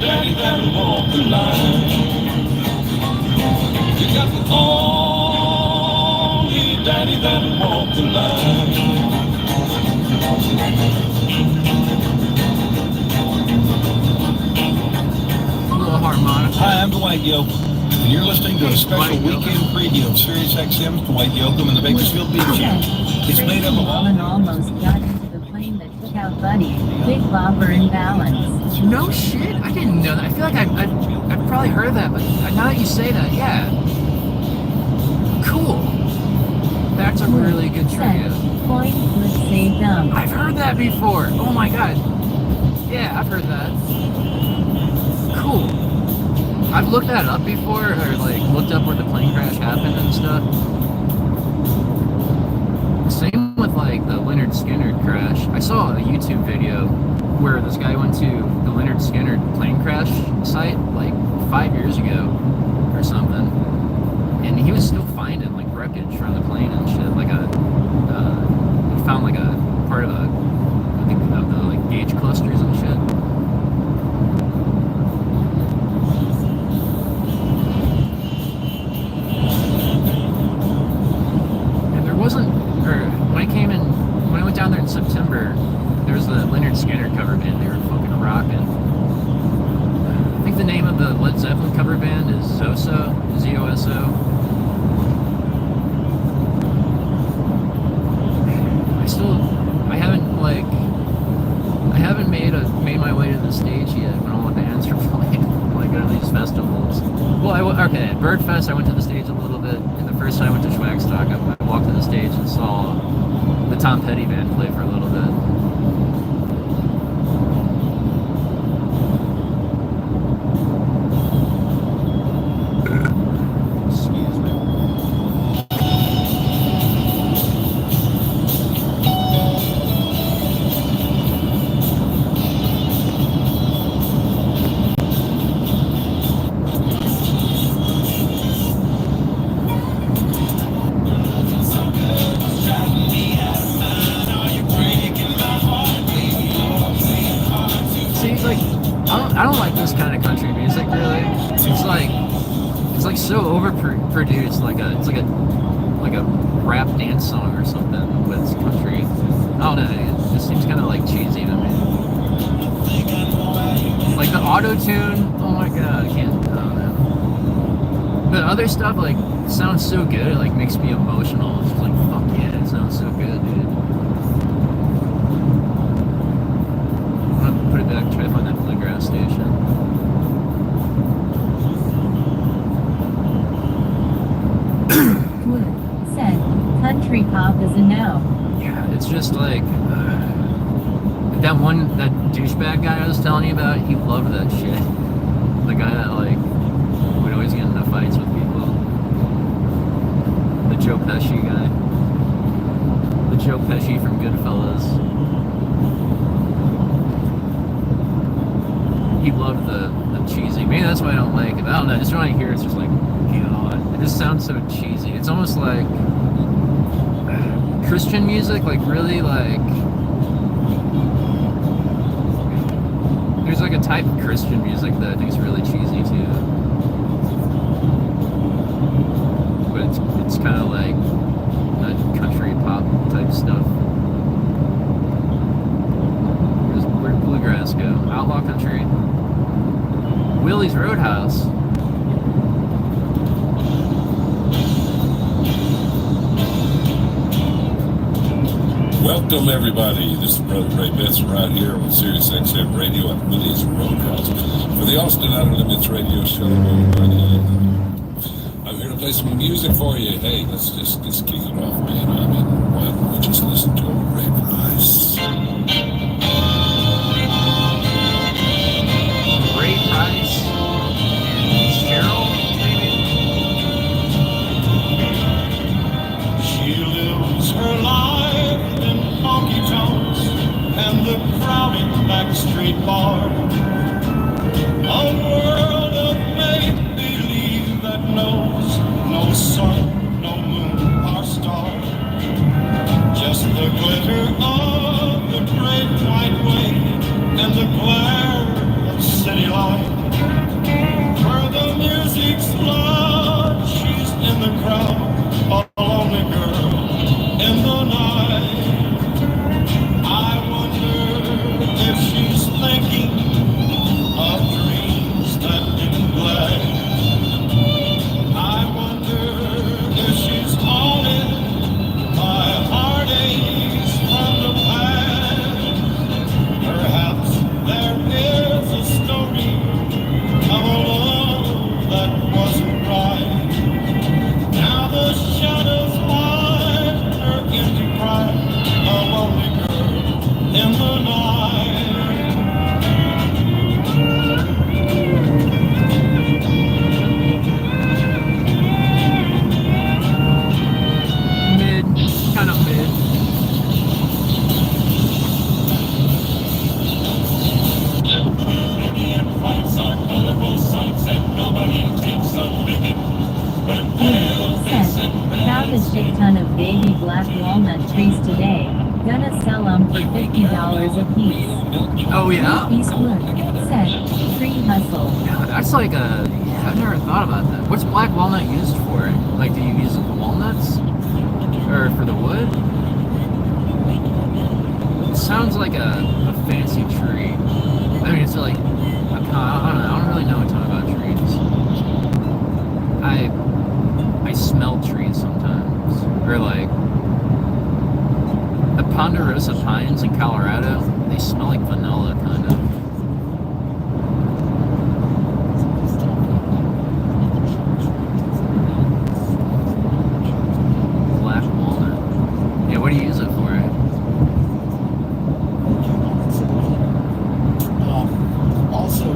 daddy that'll walk the line. You got the only daddy that'll walk the line. A little harmonica. Hi, I'm Dwight Yoakam, and you're listening to a special Dwight Yoakam. weekend preview of Sirius XM's Dwight Yoakam and the Bakersfield Beat Show. It's made up of all... Woman almost got into the plane that took out Buddy, Big Bopper and Balance. No shit, I didn't know that. I feel like I've probably heard that, but now that you say that, yeah. Cool. That's a really good trivia. Point, let's say dumb. I've heard that before. Oh my god. Yeah, I've heard that. Cool. I've looked that up before, or like looked up where the plane crash happened and stuff. Same with like the Leonard Skinner crash. I saw a YouTube video where this guy went to the Leonard Skinner plane crash site like 5 years ago or something, and he was still finding like wreckage from the plane and shit. Like he found like a part of I think of the like gauge clusters and shit. And there wasn't, or when I went down there in September, there was the Leonard Skinner cover band. They were fucking rocking. I think the name of the Led Zeppelin cover band is Zoso, Z-O-S-O. haven't made my way to the stage yet when all the bands are playing, like at these festivals. Well, okay, at Birdfest I went to the stage a little bit, and the first time I went to Schwagstock, I walked to the stage and saw the Tom Petty band play for a little bit. Excuse me. Seems like I don't like this kind of country music really. It's like so overproduced, it's like a rap dance song or something, but it's country. I don't know, it just seems kind of like cheesy to me. Like the auto tune, oh my god, I don't know. But other stuff like sounds so good, it like makes me emotional. It's just like fuck yeah, it sounds so good, dude. Put it back, try to find that bluegrass station. Wood said, country pop is a no. Yeah, it's just like that douchebag guy I was telling you about. He loved that shit. The guy that like would always get into fights with people. The Joe Pesci guy. The Joe Pesci from Goodfellas. He loved the cheesy. Maybe that's why I don't like it. I don't know. Just when I hear it, it's just like, God, it just sounds so cheesy. It's almost like Christian music, like really like. There's like a type of Christian music that I think is really cheesy too. But it's kind of like that country pop type stuff. Where'd bluegrass go? Outlaw country. Willie's Roadhouse. Welcome everybody. This is Brother Ray Benson right here on Sirius XM Radio at Willie's Roadhouse for the Austin Outer Limits Radio Show. Everybody. I'm here to play some music for you. Hey, let's just kick it off, man. I mean, why don't we just listen to Ray Price? Ray Price and Cheryl, maybe? She lives her life in honky tonks and the crowded backstreet bar. A world of make-believe that knows no sun, no moon or star. Just the glitter of the great white wave and the glare of city life. Where the music's loud, she's in the crowd, a lonely girl in the night. I wonder if she's thinking of dreams that didn't last. I wonder if she's haunted by heartaches from the past. Perhaps there is a story of a love that wasn't right. Now the shadows hide her empty pride, a lonely girl in the night. Mid, kind of mid. Said, found a shit ton of baby black walnut trees today. Gonna sell them for $50 a piece. Oh yeah? Eastwood said, tree hustle. Yeah, that's like I've never thought about that. What's black walnut used for? Like, do you use walnuts? Or for the wood? It sounds like a fancy tree. I mean, it's like, I don't know, I don't really know a ton about trees. I smell trees sometimes. Or like, the Ponderosa pines in Colorado, they smell like vanilla, kind of. Black walnut. Yeah, what do you use it for? Also,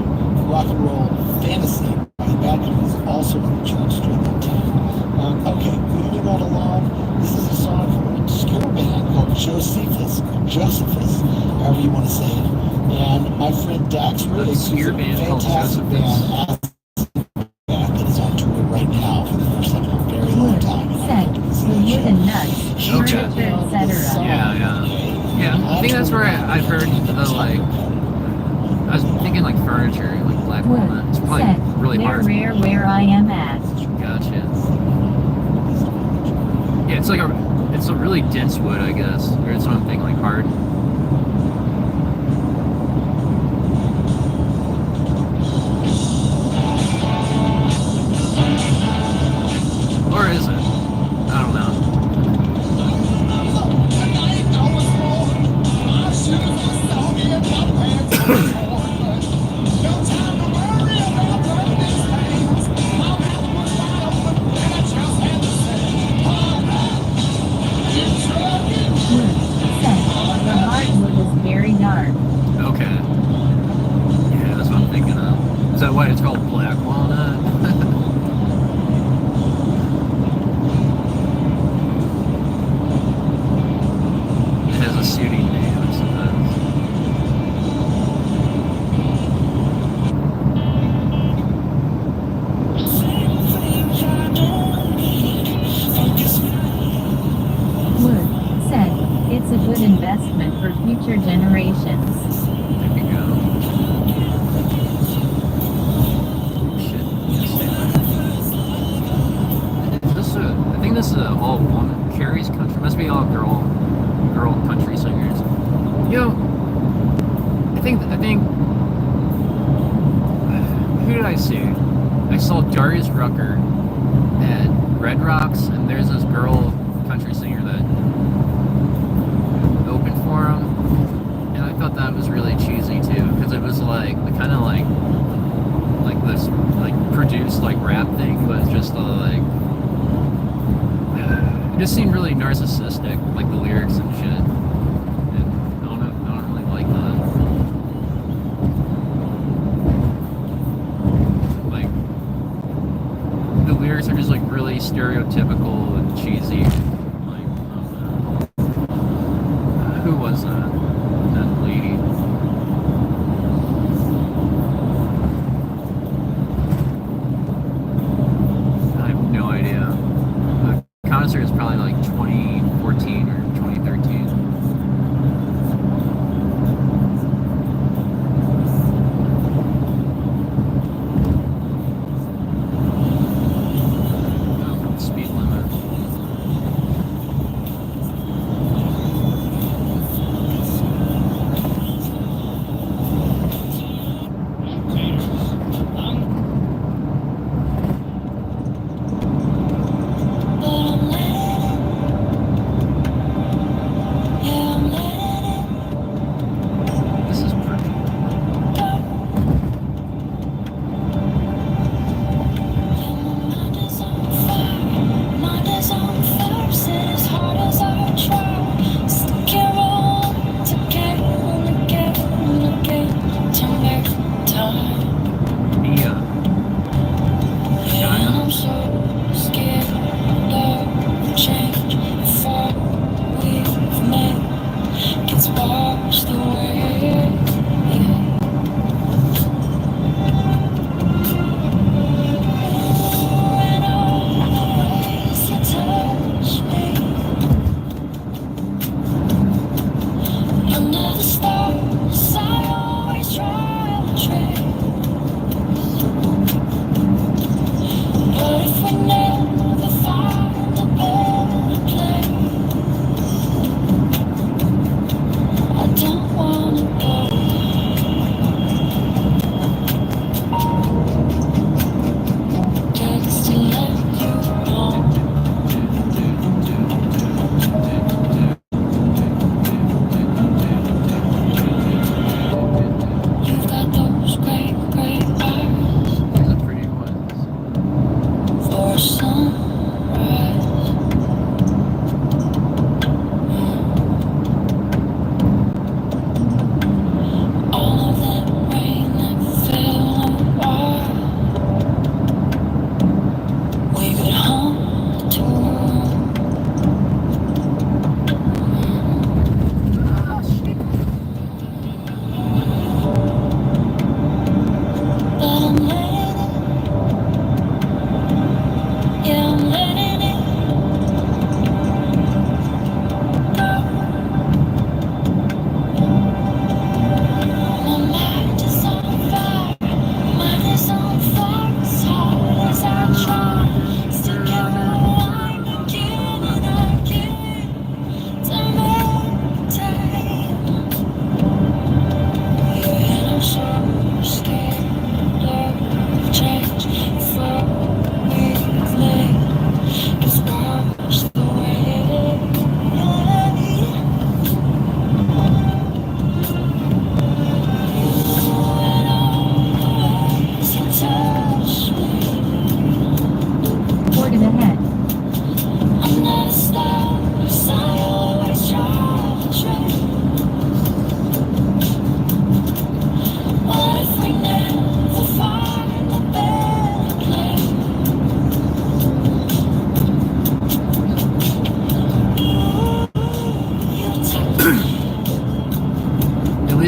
rock and roll fantasy by the Bad Guys, also on the charts during that time. Okay, moving right along. This is a song from an obscure band called Josephus, however you want to say it. And my friend Dax Riggs, who's a fantastic band that is on tour right now for the first time in a very long time. Said, the wood and nuts, furniture, etc. Yeah, I think that's where I've heard the, like, I was thinking, like, furniture, like black walnut. It's probably Said, really they're hard. rare where I am at. Gotcha. Yeah, it's a really dense wood, I guess. Or it's something like hard. Or is it? I don't know. The hardwood is very dark. Okay. Yeah, that's what I'm thinking of. Is that why it's called black walnut? It has a suiting name, I suppose. Wood said, it's a good investment for future generations. There you go. Shit. I think this is all woman. Carrie's country. Must be all girl country singers. You know, I think. Who did I see? I saw Darius Rucker at Red Rocks, and there's this girl country singer that opened for him, and I thought that was really cheesy too, because it was like the kind of like this like produced like rap thing, but it's just like it just seemed really narcissistic, like the lyrics and shit. And I don't really like that. Like the lyrics are just like really stereotypical and cheesy. Like, who was that? That lady. I have no idea. The concert is probably like 2014 or 2013. Speed limit.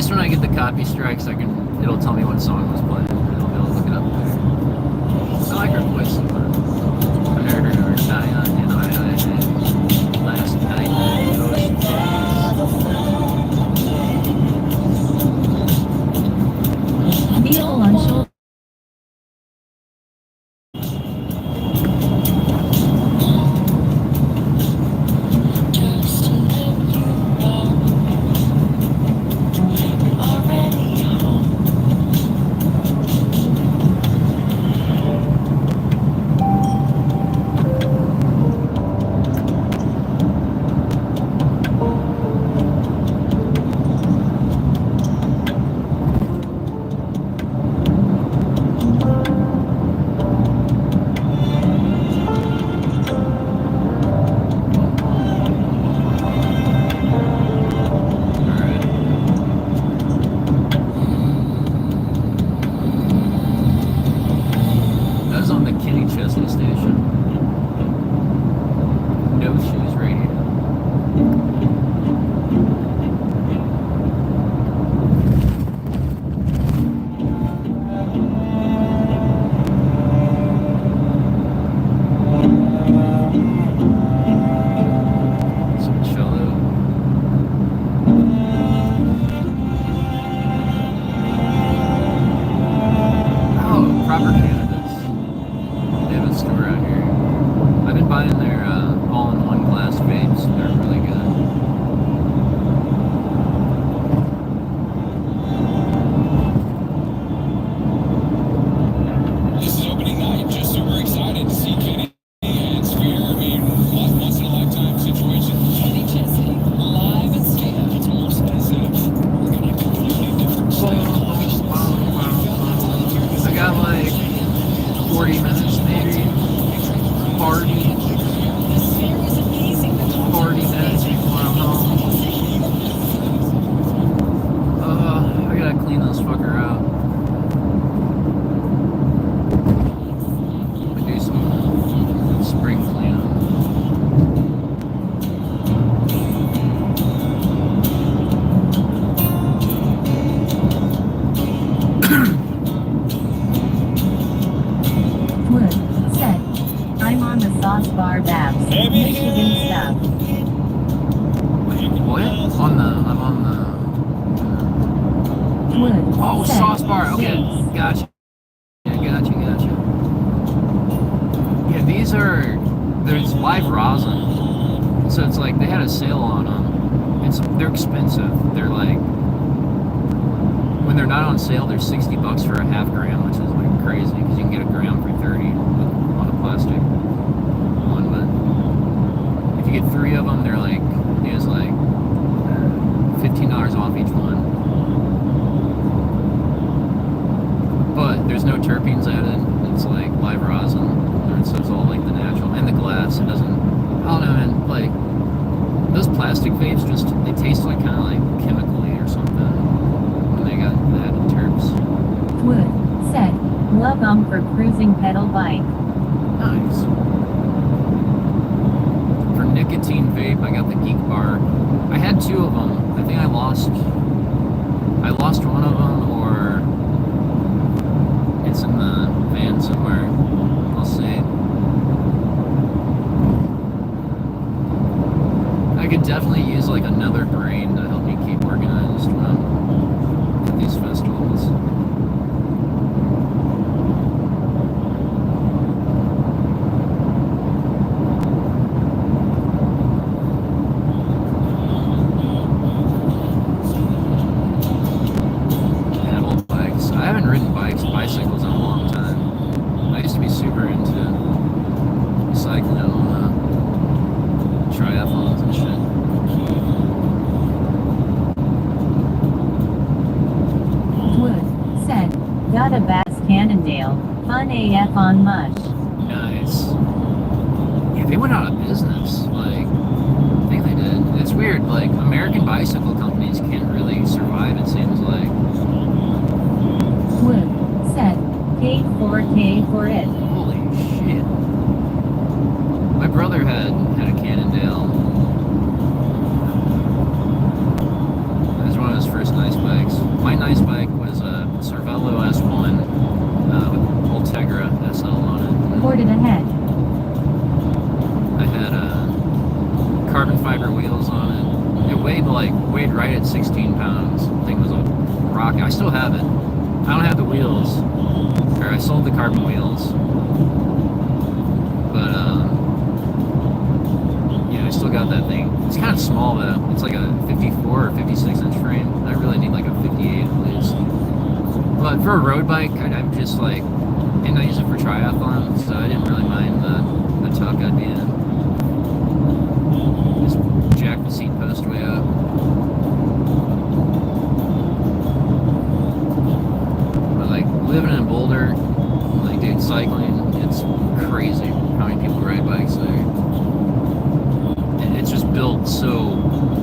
least when I get the copy strikes, it'll tell me what song was playing. I'll be able to look it up there. I like her voice. I heard her die on, last night. Vehicle on shoulder. Oh, sauce bar. Okay, gotcha. Yeah, gotcha. Yeah, there's live rosin. So it's like they had a sale on them. They're expensive. They're like, when they're not on sale, they're $60 for a half gram, which is like crazy because you can get a gram for 30 on a plastic one. But if you get 3 of them, they're like, it's like $15 off each one. But there's no terpenes added. It's like live rosin. So it's all like the natural. And the glass, it doesn't, I don't know, man, like, those plastic vapes they taste like kind of like chemically or something when they got added terps. Wood said, love for cruising pedal bike. Nice. For nicotine vape, I got the Geek Bar. I had 2 of them. I think I lost one of them, or it's in the van somewhere. I'll see. I could definitely use like another brain to help me keep organized when I'm at these festivals. Pedal bikes. I haven't ridden bicycles in a long time. I used to be super into cycling on triathlons and shit. Wood said, got a Bass Cannondale, fun AF on mush. Nice. Yeah, they went out of business. Like, I think they did. It's weird. Like, American bicycle companies can't really survive, it seems like. Wood said, K4K for it. Holy shit. My brother had a Cannondale. It was one of his first nice bikes. weighed right at 16 pounds. The thing was a rocket. I still have it. I don't have the wheels. Or I sold the carbon wheels. But, yeah, I still got that thing. It's kind of small, though. It's like a 54 or 56 inch frame. I really need like a 58 at least. But for a road bike, I'm just like, and I use it for triathlon, so I didn't really mind the tuck I'd be in. Just jack the seat post way up. But like living in Boulder, like dude, cycling, it's crazy how many people ride bikes there. And it's just built so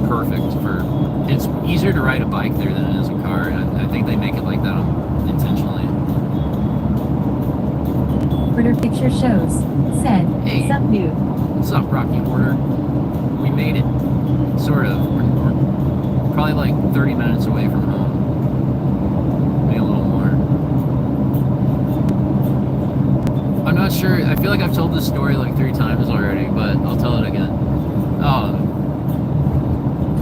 perfect for. It's easier to ride a bike there than it is a car, and I think they make it like that intentionally. Critter picture shows. Said. Hey. Sup, dude. What's up, Rocky Horder? We made it. Sort of. We're probably like 30 minutes away from home. Maybe a little more. I'm not sure. I feel like I've told this story like 3 times already, but I'll tell it again.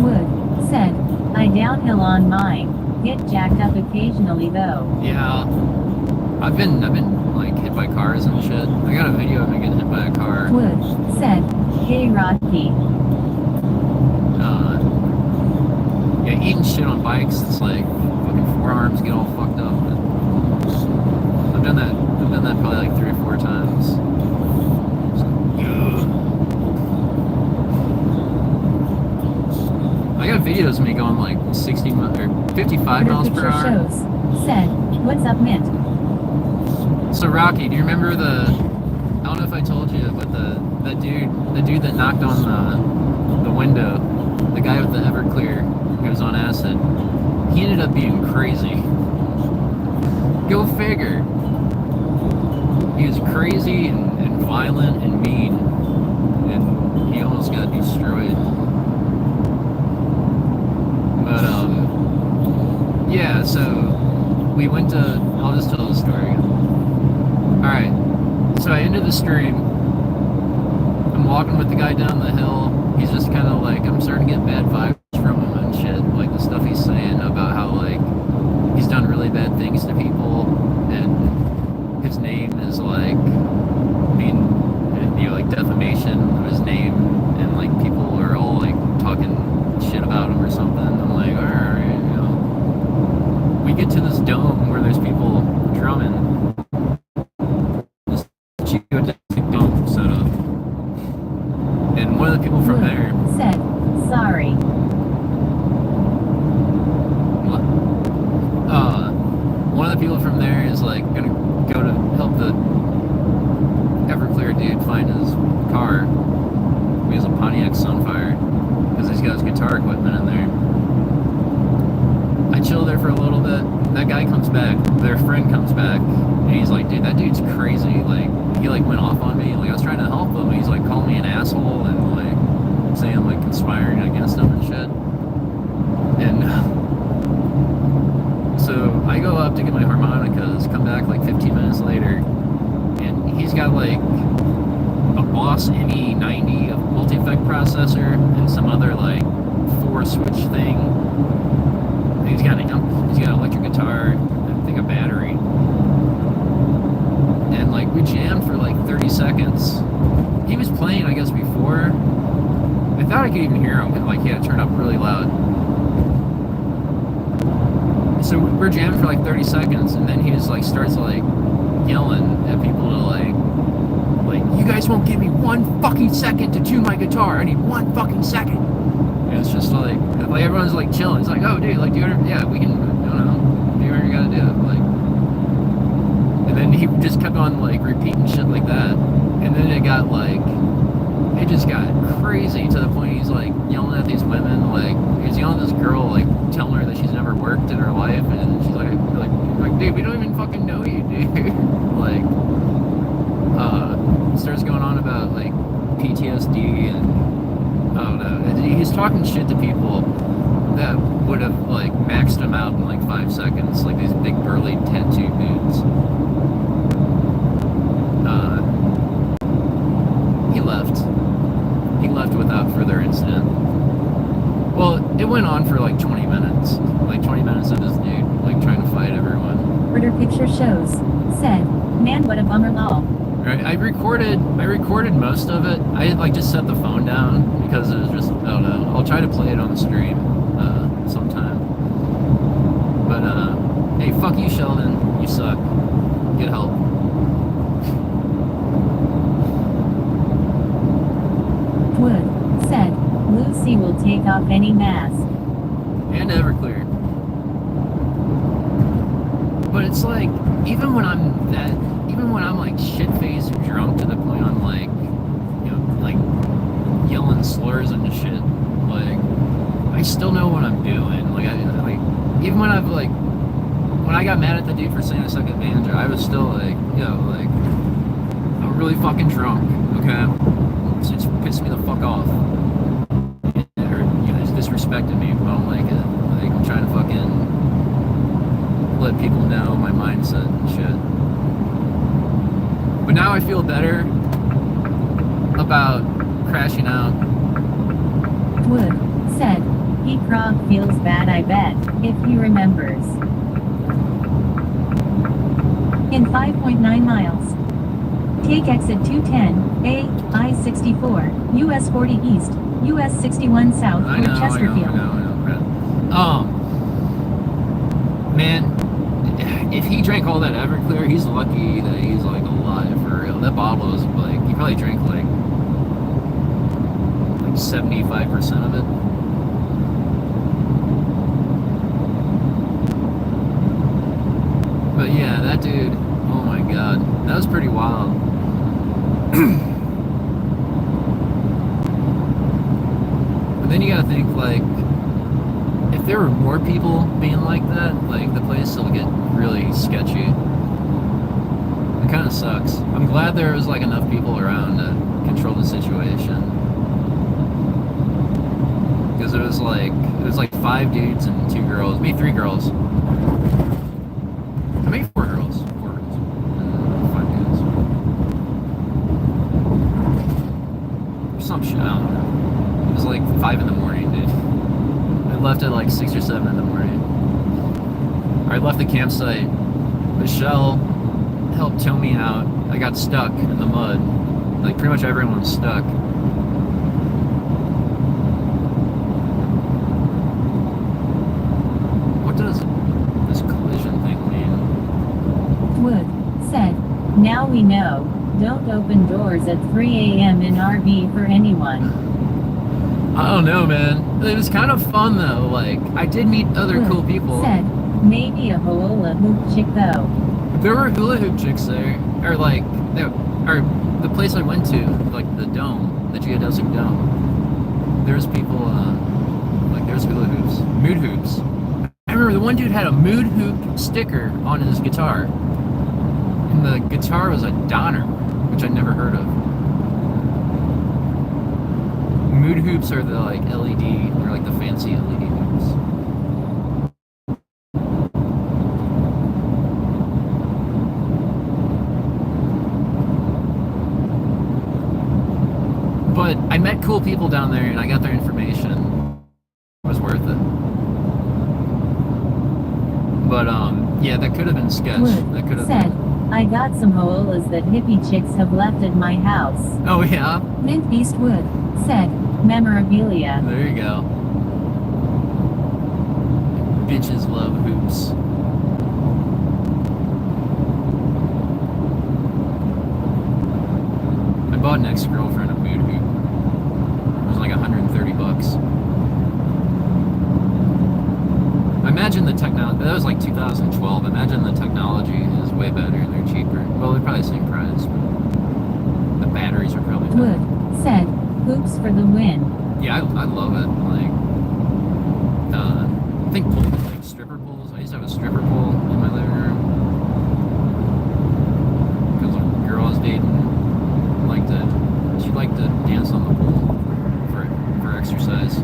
Wood. Said. I downhill on mine. Get jacked up occasionally though. Yeah. I've been like hit by cars and shit. I got a video of me getting hit by a car. Wood. Said. Hey Rocky. Yeah, eating shit on bikes, it's like fucking forearms get all fucked up. I've done that probably like 3 or 4 times. So, I got videos of me going like 60 or 55 miles per hour. Shows. Said. What's up, Mint? So Rocky, do you remember I don't know if I told you, but the dude that knocked on the window, the guy with the Everclear who was on acid, he ended up being crazy. Go figure. He was crazy and violent and mean, and he almost got destroyed. But yeah, so we went to, I'll just tell the story. Alright, so I ended the stream. I'm walking with the guy down the hill. He's just kind of like, I'm starting to get bad vibes from him and shit. Like the stuff he's saying about how like he's done really bad things to people, and his name is like, like defamation of his name, and like people are all like talking shit about him or something. I'm like, alright, we get to this dome where there's people drumming. Dome set up. And one of the people from there said, sorry. One of the people from there is like gonna go to help the Everclear dude find his car. He has a Pontiac Sunfire because he's got his guitar equipment in there. I chill there for a little bit. That guy comes back. Their friend comes back, and he's like, "Dude, that dude's crazy. Like, he like went off on me. Like, I was trying to help him. And he's like calling me an asshole and like saying I'm like conspiring against him and shit." And so I go up to get my harmonicas. Come back like 15 minutes later, and he's got like a Boss ME90, a multi-effect processor, and some other like 4-switch thing. He's got an electric guitar, I think a battery. And like we jammed for like 30 seconds. He was playing, I guess, before. I thought I could even hear him, but like he had to turn up really loud. So we're jamming for like 30 seconds, and then he just like starts like yelling at people to like you guys won't give me 1 fucking second to tune my guitar. I need 1 fucking second. And it's just like everyone's like chilling. It's like, oh dude, like do whatever, yeah, we can, I don't know, do whatever you gotta do. Like, and then he just kept on like repeating shit like that. And then it just got crazy to the point he's like yelling at these women, like he's yelling at this girl, like telling her that she's never worked in her life, and she's like dude, we don't even fucking know you, dude. Like starts going on about like PTSD and I don't know. He's talking shit to people that would have like maxed him out in like 5 seconds, like these big burly tattoo dudes. He left without further incident. Well, it went on for like 20 minutes. Like 20 minutes of this dude like trying to fight everyone. Order picture shows. Said, man, what a bummer, lol. Right? I recorded most of it. I like just set the phone down because it was just, I don't know. I'll try to play it on the stream sometime. But hey, fuck you, Sheldon. You suck. Get help. Wood said, Lucy will take off any mask. And Everclear. But it's like, even when I'm like shit-faced drunk to the point I'm like, you know, like yelling slurs and shit, like, I still know what I'm doing. Like, even when when I got mad at the dude for saying I suck at banjo, I was still like, yo, like, I'm really fucking drunk, okay? So it's pissed me the fuck off. Or, you know, it's disrespected me, but I don't like it. Like, I'm trying to fucking let people know my mindset and shit. But now I feel better about crashing out. Wood said, he Krog feels bad, I bet, if he remembers. In 5.9 miles. Take exit 210, A, I-64, US 40 East, US 61 South for Chesterfield. I know. Man, if he drank all that Everclear, he's lucky that he's like alive for real. That bottle is like, he probably drank like 75% of it. But yeah, that dude, oh my god, that was pretty wild. But then you gotta think, like, if there were more people being like that, like, the place will get really sketchy. It kind of sucks. I'm glad there was like enough people around to control the situation. Because it was like 5 dudes and 2 girls, maybe 3 girls. I mean 4 girls. 4 girls. 5 dudes. Or some shit, I don't know. It was like 5 in the morning, dude. I left at like 6 or 7 in the morning. I left the campsite. Michelle helped tow me out. I got stuck in the mud. Like, pretty much everyone was stuck. What does this collision thing mean? Wood said, now we know, don't open doors at 3 a.m. in RV for anyone. I don't know, man. It was kind of fun, though. Like, I did meet other cool people. Said, maybe a hula hoop chick, though. There were hula hoop chicks there. Or, like, or the place I went to, like, the dome, the geodesic dome. There's people, like, there's hula hoops. Mood hoops. I remember the one dude had a mood hoop sticker on his guitar. And the guitar was a Donner, which I'd never heard of. Mood hoops are the like LED, or like the fancy LED hoops. But I met cool people down there and I got their information. It was worth it. But yeah, that could have been sketch. That could have said, I got some hoolas that hippie chicks have left at my house. Oh yeah? Mint Eastwood said, memorabilia. There you go. Bitches love hoops. I bought an ex-girlfriend a mood hoop. It was like $130. I imagine the technology, that was like 2012. Imagine the technology is way better and they're cheaper. Well, they're probably the same price, but the batteries are probably better. Wood said, hoops for the win. Yeah, I love it. Like, I think like stripper poles. I used to have a stripper pole in my living room. Because a girl I was dating she liked to dance on the pole for exercise.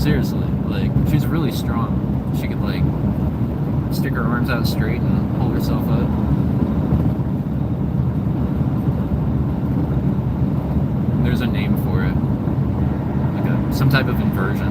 Seriously, like, she's really strong. She could like stick her arms out straight and hold herself up. There's a name for it. Like some type of inversion.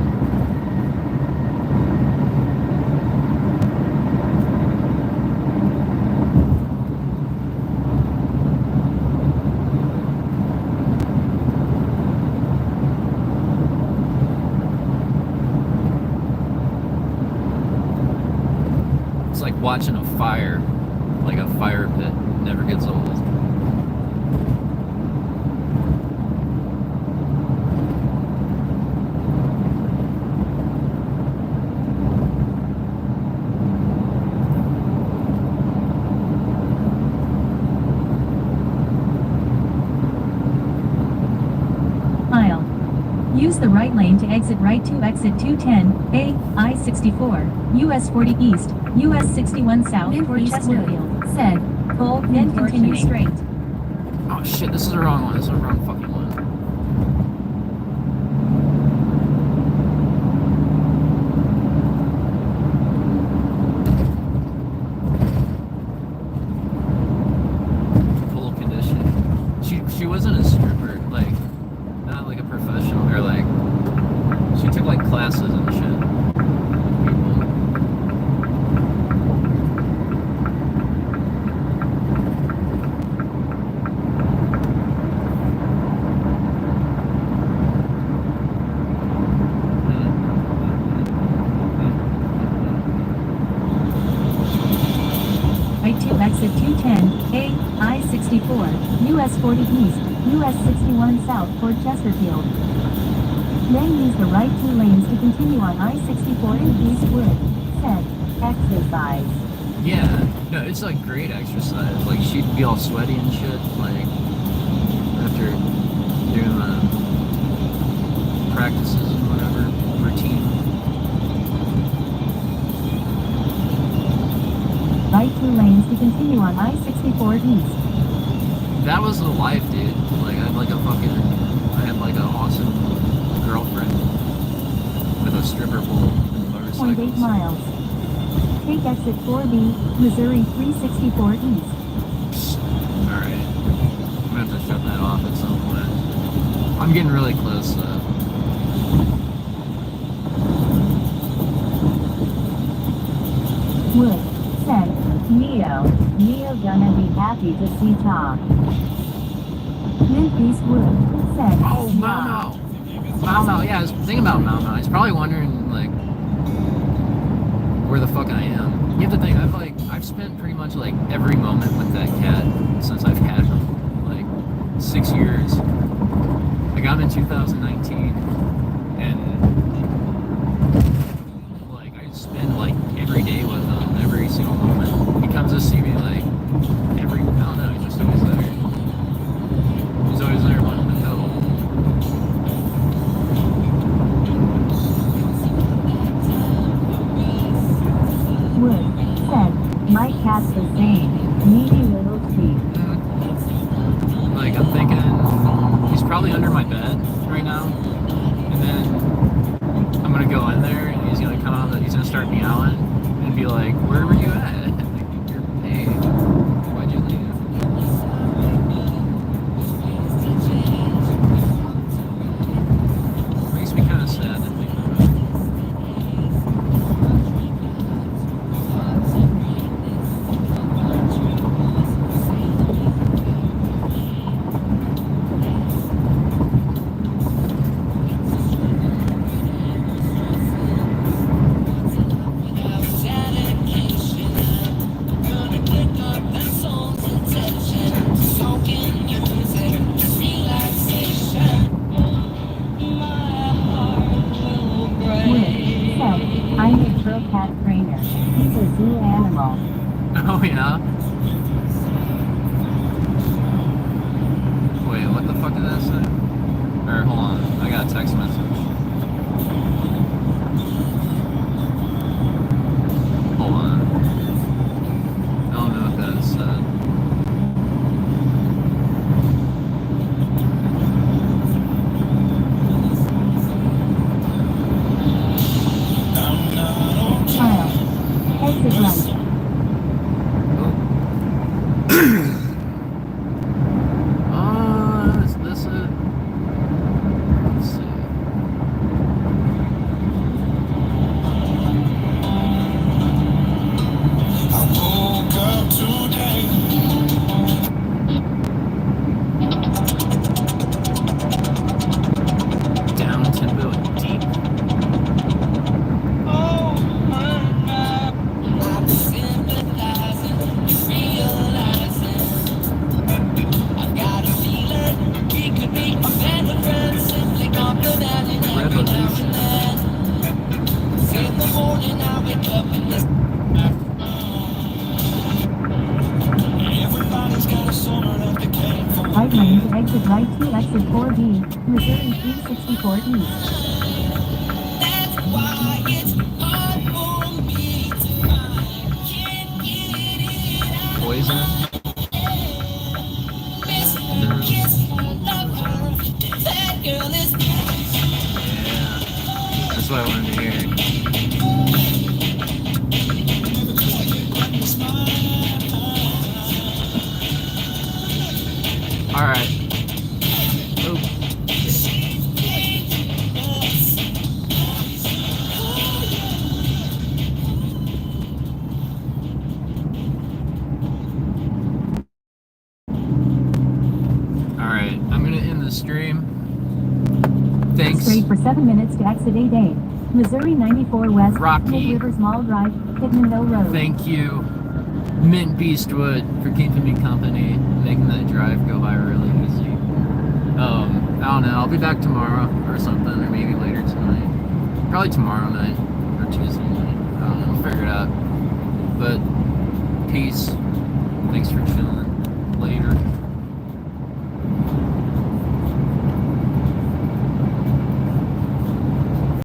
It's like watching a fire, like a fire pit, never gets old. Mile. Use the right lane to exit right to exit 210, I-64, US 40 East, US 61 South for Chesterfield, said. Hold, then continue straight. Oh shit, this is the wrong one. This is the wrong fucking one. Full condition. She wasn't a stripper, like, not like a professional, or like, she took like classes and shit. People. Right to exit 210, I-64, US 40 East, US 61 South for Chesterfield. Then use the right two lanes to continue on I-64 in Eastwood, said. Exercise. Yeah, no, it's like great exercise. Like she'd be all sweaty and shit, like after doing the practices and whatever, routine. Right two lanes to continue on I-64 East. That was the life, dude. Like I had like an awesome girlfriend with a stripper pole and 0.8 motorcycles. miles. Take exit 4B, Missouri 364 East. Alright. I'm gonna have to shut that off at some point. I'm getting really close though. Wood, said. Neo gonna be happy to see Tom. Memphis Wood, said. Oh, Mau Mau, yeah, I was thinking about Mau Mau. He's probably wondering, like, where the fuck I am. You have to think, I've spent pretty much, like, every moment with that cat since I've had him. Like, 6 years. I got him in 2019, and, like, I spend, like, every day with him, every single moment. He comes to see me, like, I don't know, he's just always there. He's always there wanting to cuddle. Wood, said. My cat's the same. Needy little teeth. Like, I'm thinking he's probably under my bed right now, and then I'm gonna go in there and he's gonna come out, he's gonna start meowing and be like, where were you at? Hey, why'd you leave? Makes me kind of sad to think about it. I'm a pro cat trainer. He's a zoo animal. Oh yeah? Wait, what the fuck did that say? Or hold on, I got a text message. Hold on. I don't know what that said. Exit right. Is this it? Let's see. Everybody's got a summer that they came from. Right lane to exit right to exit 4B, Missouri 364 East. That's why it's hard for me to find. Can't get it out. Poison. Kiss, love her. That girl is Yeah. That's what I wanted to hear. All right. Oh. All right. I'm gonna end the stream. Thanks. Straight for 7 minutes to exit 8A, Missouri 94 West, Rocky. Mid Rivers Mall Drive, Pittman Mill Road. Thank you, Mint Beastwood, for keeping me company, making that drive go by really easy. I don't know. I'll be back tomorrow or something, or maybe later tonight. Probably tomorrow night or Tuesday night. I don't know. We'll figure it out. But peace. Thanks for chilling. Later.